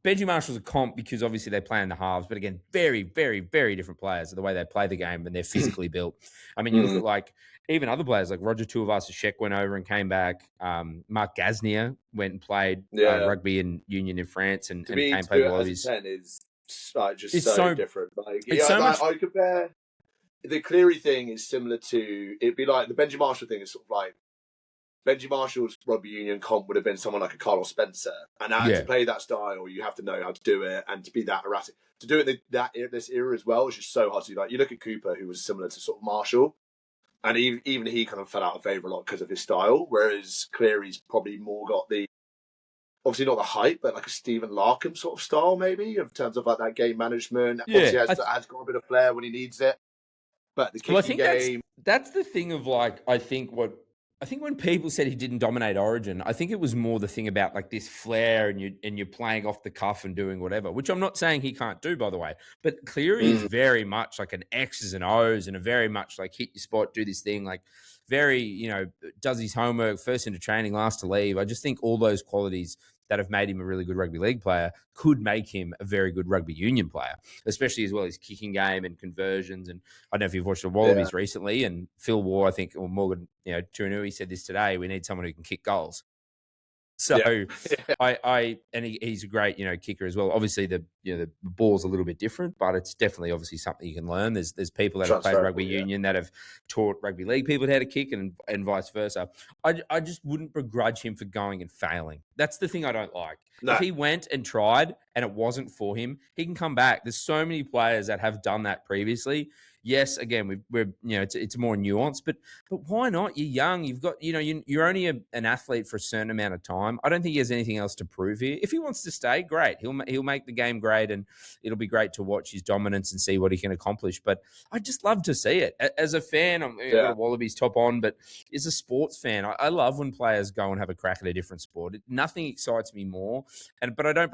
Benji Marshall's a comp because obviously they play in the halves, but again, very, very, very different players, the way they play the game and they're physically built. I mean, you look at even other players like Roger Tuivasa-Sheck went over and came back. Mark Gasnier went and played rugby and union in France and came and played the Wallabies. Is so different. I compare the Cleary thing is similar to it'd be like the Benji Marshall thing is sort of like Benji Marshall's rugby union comp would have been someone like a Carlos Spencer, and to play that style, you have to know how to do it and to be that erratic. To do it this era as well is just so hard to do. Like you look at Cooper, who was similar to sort of Marshall, and even he kind of fell out of favour a lot because of his style. Whereas Cleary's probably more got obviously not the height, but like a Stephen Larkham sort of style, maybe in terms of that game management. Yeah, obviously has got a bit of flair when he needs it, but the kicking game. That's the thing of I think when people said he didn't dominate Origin, I think it was more the thing about this flair and you're playing off the cuff and doing whatever, which I'm not saying he can't do, by the way. But Cleary is very much like an X's and O's and a very much hit your spot, do this thing, very, does his homework, first into training, last to leave. I just think all those qualities that have made him a really good rugby league player could make him a very good rugby union player, especially as well as kicking game and conversions. And I don't know if you've watched the Wallabies recently, and Phil Waugh, I think, or Morgan, Tuanui said this today, we need someone who can kick goals. So he's a great, kicker as well. Obviously the ball's a little bit different, but it's definitely obviously something you can learn. There's people that have played rugby union that have taught rugby league people how to kick and vice versa. I just wouldn't begrudge him for going and failing. That's the thing I don't like. No. If he went and tried and it wasn't for him, he can come back. There's so many players that have done that previously. Yes, again, we're it's more nuanced, but why not? You're young. You've got, you're only an athlete for a certain amount of time. I don't think he has anything else to prove here. If he wants to stay, great. He'll make the game great, and it'll be great to watch his dominance and see what he can accomplish. But I just love to see it. As a fan, I'm got a Wallabies top on, but as a sports fan, I love when players go and have a crack at a different sport. Nothing excites me more. But I don't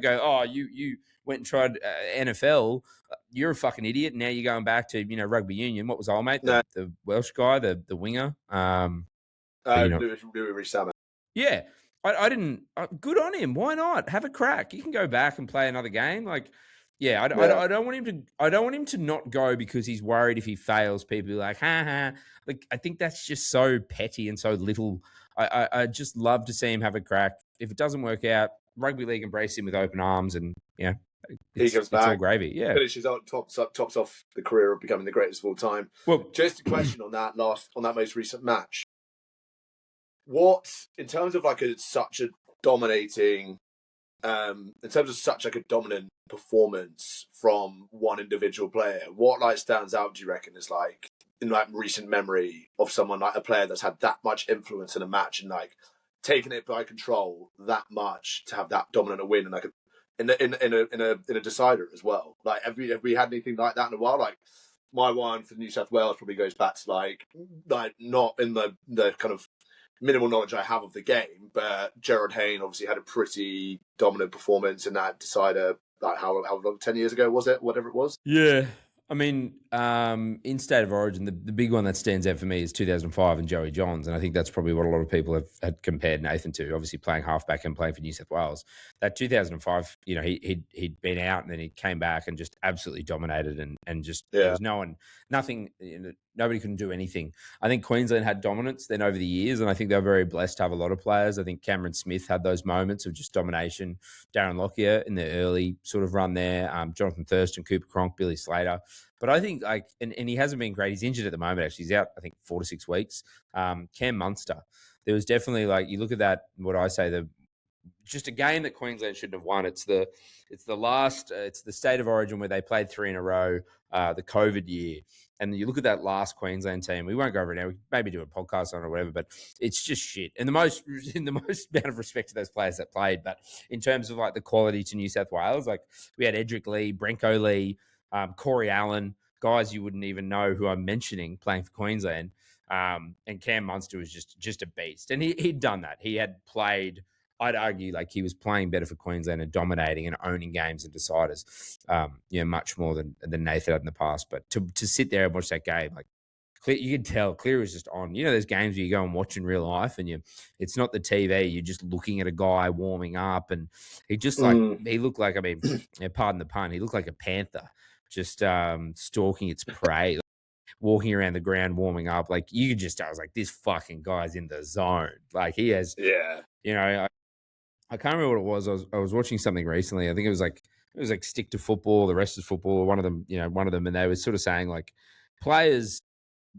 go, oh, you went and tried NFL. You're a fucking idiot. Now you're going back to, rugby union. What was old mate? The Welsh guy, the winger. Louis Rees-Zammit. Yeah. I didn't. Good on him. Why not? Have a crack. You can go back and play another game. Like, I don't want him to. I don't want him to not go because he's worried if he fails. People are like, ha. Like, I think that's just so petty and so little. I just love to see him have a crack. If it doesn't work out, rugby league embrace him with open arms, and he comes back. It's all gravy. Yeah, finishes out, tops off the career of becoming the greatest of all time. Well, just a question on that most recent match. What, in terms of such a dominating performance from one individual player, what stands out, do you reckon, is in recent memory of someone a player that's had that much influence in a match and taking it by control that much to have that dominant a win and in a decider as well? Have we had anything like that in a while? My one for New South Wales probably goes back to not in the kind of minimal knowledge I have of the game, but HAHN obviously had a pretty dominant performance in that decider. How long? 10 years ago was it? Whatever it was. Yeah. I mean, in State of Origin, the big one that stands out for me is 2005 and Joey Johns, and I think that's probably what a lot of people had compared Nathan to. Obviously, playing halfback and playing for New South Wales. That 2005, he'd been out and then he came back and just absolutely dominated and just there was nothing. Nobody couldn't do anything. I think Queensland had dominance then over the years, and I think they were very blessed to have a lot of players. I think Cameron Smith had those moments of just domination. Darren Lockyer in the early sort of run there. Jonathan Thurston, Cooper Cronk, Billy Slater. But I think and he hasn't been great. He's injured at the moment. Actually, he's out, I think, 4 to 6 weeks. Cam Munster. There was definitely you look at that. What I say, just a game that Queensland shouldn't have won. It's the State of Origin where they played 3 in a row. The COVID year. And you look at that last Queensland team, we won't go over it now. We maybe do a podcast on it or whatever, but it's just shit. And in the most amount of respect to those players that played, but in terms of the quality to New South Wales, we had Edric Lee, Brenko Lee, Corey Allen, guys you wouldn't even know who I'm mentioning playing for Queensland. And Cam Munster was just a beast. And he'd done that. He had played, I'd argue, he was playing better for Queensland and dominating and owning games and deciders, much more than Nathan had in the past. But to sit there and watch that game, you could tell Cleary was just on. There's games where you go and watch in real life and it's not the TV. You're just looking at a guy warming up, and he just he looked like, pardon the pun, he looked like a panther, just stalking its prey. Walking around the ground, warming up, I was like, this fucking guy's in the zone. He has, I can't remember what it was. I was watching something recently. I think it was stick to football, the rest is football. One of them, and they were sort of saying players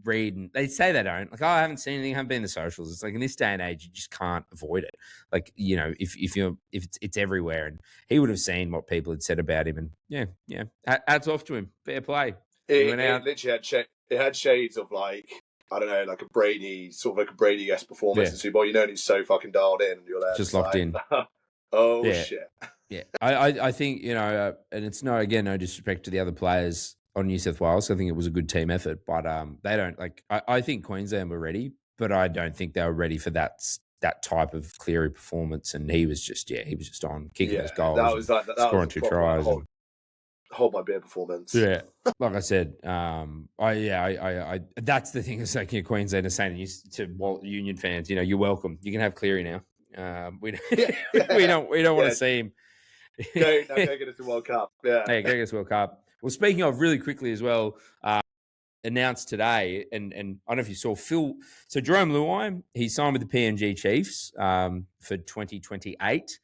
read and they say they don't. I haven't seen anything, I haven't been in the socials. It's in this day and age, you just can't avoid it. If it's everywhere, and he would have seen what people had said about him, and hats off to him. Fair play. It literally had shades of I don't know, a Brady, sort of a Brady-esque performance in Super Bowl. And he's so fucking dialed in, and you're there just locked in. Oh shit. Yeah, I think and it's no disrespect to the other players on New South Wales. I think it was a good team effort, but they don't I think Queensland were ready, but I don't think they were ready for that type of Cleary performance. And he was just on kicking those goals. That was scoring 2 tries. Hold my beer performance. Yeah, like I said, that's the thing. It's Queensland is saying to Union fans, you're welcome. You can have Cleary now. We we don't want to see him. Go get us the World Cup. Yeah, go get us the World Cup. Well, speaking of, really quickly as well, announced today, and I don't know if you saw Phil. So Jerome Luai, he signed with the PNG Chiefs for 2028,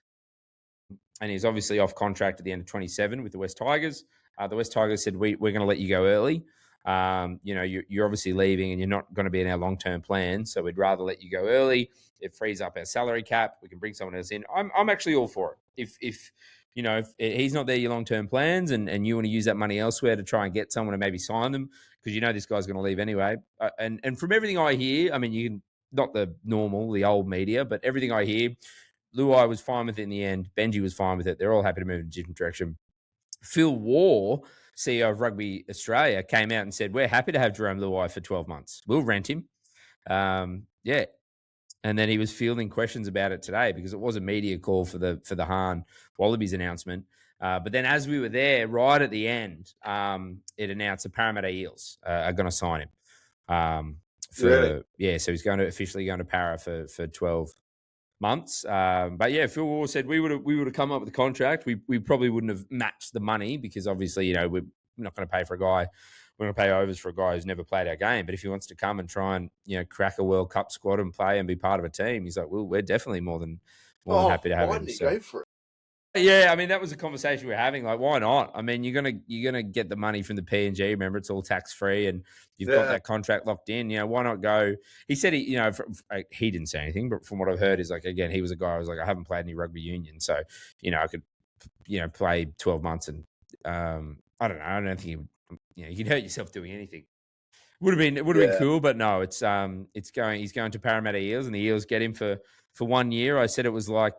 and he's obviously off contract at the end of 27 with the West Tigers. The West Tigers said, we're going to let you go early. You're obviously leaving and you're not going to be in our long-term plan, so we'd rather let you go early. It frees up our salary cap. We can bring someone else in. I'm actually all for it. If he's not there, your long-term plans, and you want to use that money elsewhere to try and get someone to maybe sign them, because this guy's going to leave anyway. And from everything I hear, I mean, you can, not the old media, but everything I hear, Luai was fine with it in the end. Benji was fine with it. They're all happy to move in a different direction. Phil Waugh, CEO of Rugby Australia, came out and said, we're happy to have Jerome Luai for 12 months. We'll rent him. Yeah. And then he was fielding questions about it today because it was a media call for the HAHN Wallabies announcement. But then as we were there, right at the end, it announced the Parramatta Eels are going to sign him. So he's officially going to Para for 12 months. But yeah, Phil Waugh said we would have come up with a contract. We probably wouldn't have matched the money because obviously, we're not going to pay for a guy. We're going to pay overs for a guy who's never played our game. But if he wants to come and try and, crack a World Cup squad and play and be part of a team, he's like, well, we're definitely more than happy to have him. Why didn't he go for it? Yeah, I mean, that was a conversation we were having. Like, why not? I mean, you're gonna get the money from the PNG. Remember, it's all tax free, and you've got that contract locked in. Why not go? He said he didn't say anything, but from what I've heard, is like, again, he was a guy. I was like, I haven't played any rugby union, so I could play 12 months, and I don't know. I don't think you could hurt yourself doing anything. Would have been cool, but no, he's going to Parramatta Eels, and the Eels get him for 1 year. I said it was like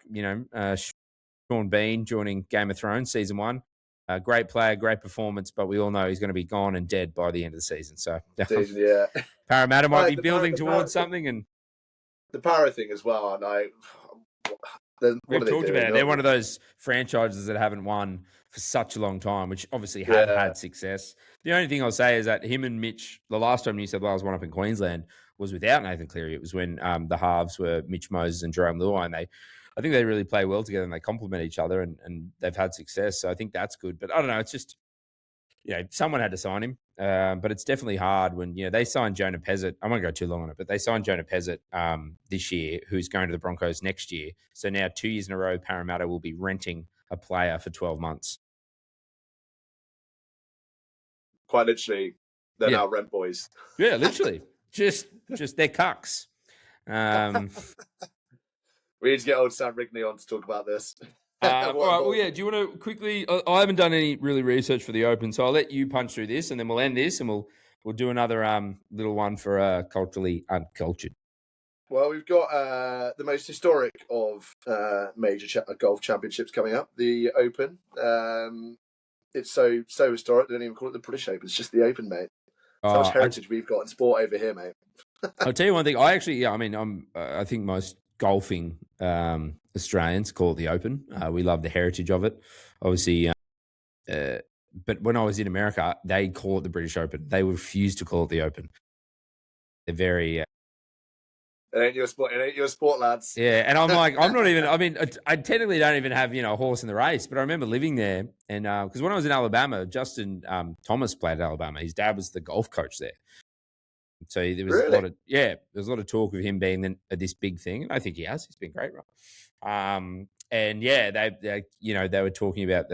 Sean Bean joining Game of Thrones season 1. Great player, great performance, but we all know he's going to be gone and dead by the end of the season. So Parramatta might be building towards something, and the Para thing as well. And we've talked about it. They're one of those franchises that haven't won for such a long time, which obviously have had success. The only thing I'll say is that him and Mitch, the last time New South Wales won up in Queensland was without Nathan Cleary. It was when the halves were Mitch Moses and Jerome Luai, and I think they really play well together and they complement each other, and they've had success. So I think that's good. But I don't know. It's just, someone had to sign him. But it's definitely hard when, they signed Jonah Pezzett. I won't go too long on it, but they signed Jonah Pezzett this year, who's going to the Broncos next year. So now 2 years in a row, Parramatta will be renting a player for 12 months. Quite literally, they're now rent boys. Yeah, literally. just they're cucks. We need to get old Sam Rigney on to talk about this. All right, well, yeah. Do you want to quickly? I haven't done any really research for the Open, so I'll let you punch through this, and then we'll end this, and we'll do another little one for culturally uncultured. Well, we've got the most historic of major golf championships coming up, the Open. It's so historic they don't even call it the British Open. It's just the Open, mate. So much heritage we've got in sport over here, mate. I'll tell you one thing. I think most golfing Australians call it the Open. We love the heritage of it, obviously. But when I was in America, they call it the British Open. They refuse to call it the Open. They're very... It ain't your sport, lads. Yeah, and I'm like, I'm not even... I mean, I technically don't even have, a horse in the race, but I remember living there, and because when I was in Alabama, Justin Thomas played at Alabama. His dad was the golf coach there. So there was a lot of talk of him being this big thing, and I think he has. He's been great, right? And yeah, they were talking about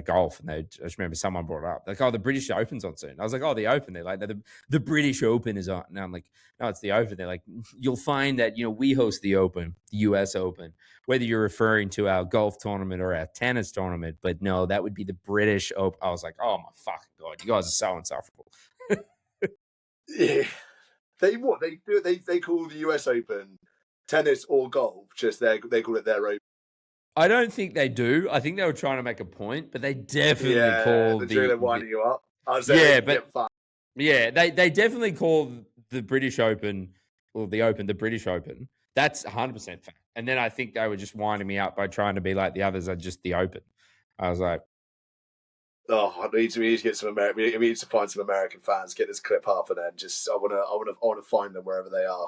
golf, and I just remember someone brought it up, like, oh, the British Open's on soon. I was like, oh, the Open. They're like, the British Open is on. And I'm like, no, it's the Open. They're like, you'll find that we host the Open, the US Open, whether you're referring to our golf tournament or our tennis tournament, but no, that would be the British Open. I was like, oh my fucking god, you guys are so insufferable. Yeah, they call the US Open tennis or golf. Just they call it their Open. I don't think they do. I think they were trying to make a point, but they definitely call they're winding you up. They definitely call the British Open or the Open the British Open. That's 100% fact. And then I think they were just winding me up by trying to be like the others are just the Open. I was like, oh, we need to get some American. We need to find some American fans. Get this clip up, and then just I want to find them wherever they are.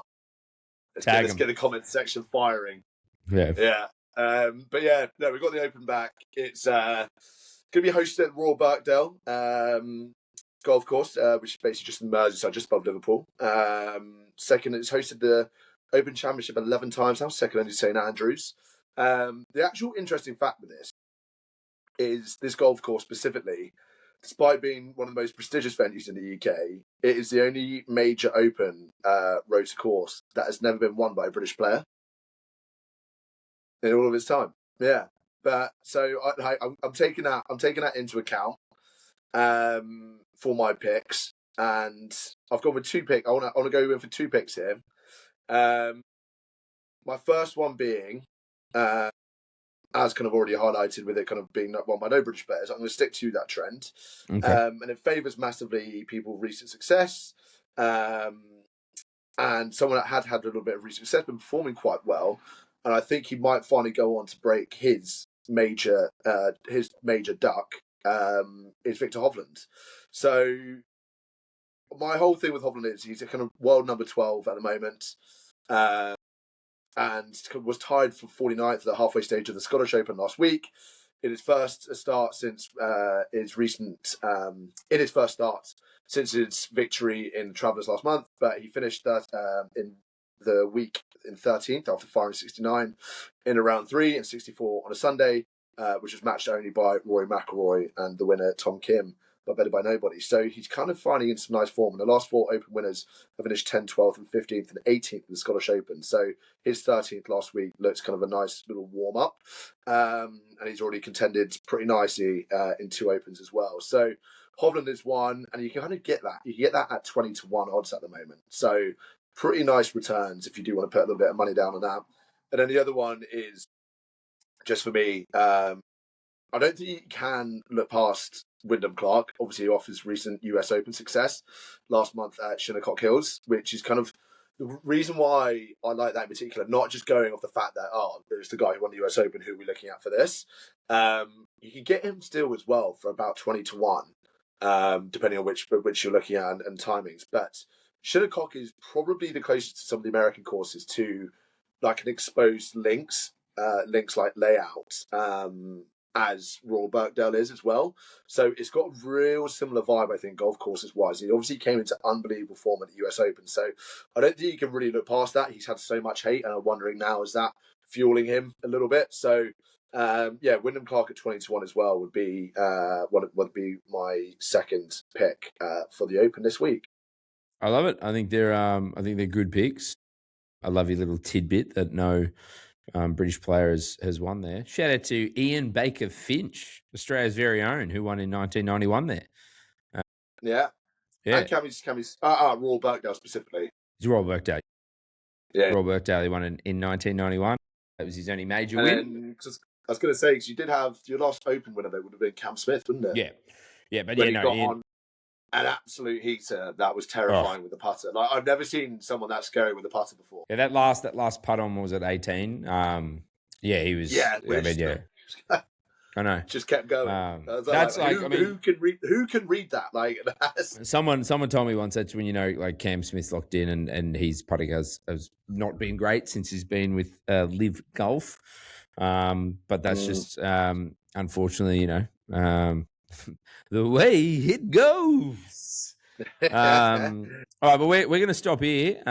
Let's get the comment section firing. Yeah. But yeah, no, we've got the Open back. It's going to be hosted at Royal Birkdale golf course, which is basically just in Merseyside, just above Liverpool. Second, it's hosted the Open Championship 11 times now, second only to St Andrews. The actual interesting fact with this is this golf course specifically, despite being one of the most prestigious venues in the UK, it is the only major Open rota course that has never been won by a British player in all of its time. Yeah, but so I'm taking that into account for my picks, and I've gone with two picks. I want to go in for two picks here. My first one being, as kind of already highlighted with it kind of being one by no British players, I'm going to stick to that trend. Okay. And it favours massively people of recent success. And someone that had a little bit of recent success, been performing quite well. And I think he might finally go on to break his major duck, is Victor Hovland. So my whole thing with Hovland is he's a kind of world number 12 at the moment. And was tied for 49th at the halfway stage of the Scottish Open last week. In his first start since his victory in Travellers last month, but he finished that in the week in 13th after firing 69 in a round 3 and 64 on a Sunday, which was matched only by Rory McIlroy and the winner Tom Kim, but better by nobody. So he's kind of finding in some nice form. And the last 4 Open winners have finished 10th, 12th and 15th and 18th in the Scottish Open. So his 13th last week looks kind of a nice little warm-up. And he's already contended pretty nicely in 2 Opens as well. So Hovland is one, and you can kind of get that. You can get that at 20-1 odds at the moment. So pretty nice returns if you do want to put a little bit of money down on that. And then the other one is, just for me, I don't think you can look past Wyndham Clark, obviously off his recent US Open success last month at Shinnecock Hills, which is kind of the reason why I like that in particular, not just going off the fact that, there's the guy who won the US Open who we're looking at for this. You can get him still as well for about 20-1, depending on which you're looking at and timings. But Shinnecock is probably the closest to some of the American courses to like an exposed links like layout, as Royal Birkdale is as well. So it's got a real similar vibe, I think, golf courses wise. He obviously came into unbelievable form at the US Open. So I don't think you can really look past that. He's had so much hate, and I'm wondering now, is that fueling him a little bit? So Wyndham Clark at 20-1 as well would be my second pick for the Open this week. I love it. I think they're good picks. I love your little tidbit that no British player has won there. Shout out to Ian Baker Finch, Australia's very own, who won in 1991 there. Yeah. And Cammy's Royal Birkdale specifically. It's Royal Birkdale. Yeah. Royal Birkdale, he won in 1991. That was his only major win. I was going to say, because you did have your last Open winner, there would have been Cam Smith, wouldn't it? Yeah. Yeah, but Ian on an absolute heater that was terrifying with the putter. Like, I've never seen someone that scary with a putter before. Yeah, that last putt on was at 18. He was. Yeah, I know. Just kept going. Who can read that? Like, someone told me once that when Cam Smith locked in and his putting has not been great since he's been with Live Golf. But that's just unfortunately, the way it goes. All right, but we're going to stop here.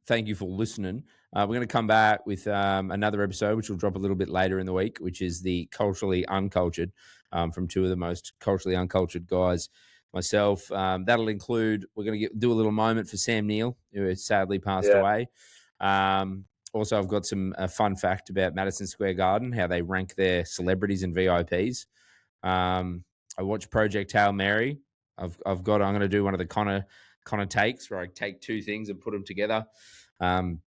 Thank you for listening. We're going to come back with another episode, which will drop a little bit later in the week, which is the Culturally Uncultured, from two of the most culturally uncultured guys, myself. That'll include, we're going to do a little moment for Sam Neill, who has sadly passed away. Also, I've got some fun fact about Madison Square Garden, how they rank their celebrities and VIPs. I watched Project Hail Mary. I'm going to do one of the Connor takes where I take two things and put them together. And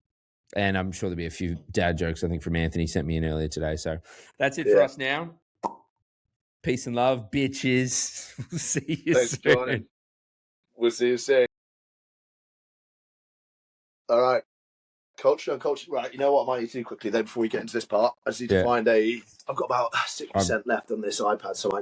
I'm sure there'll be a few dad jokes, I think, from Anthony sent me in earlier today. So that's it for us now. Peace and love, bitches. We'll see you soon. Jordan. We'll see you soon. All right. Culture and culture. Right, you know what I might need to do quickly then before we get into this part? I just need to find I've got about 6% left on this iPad, so I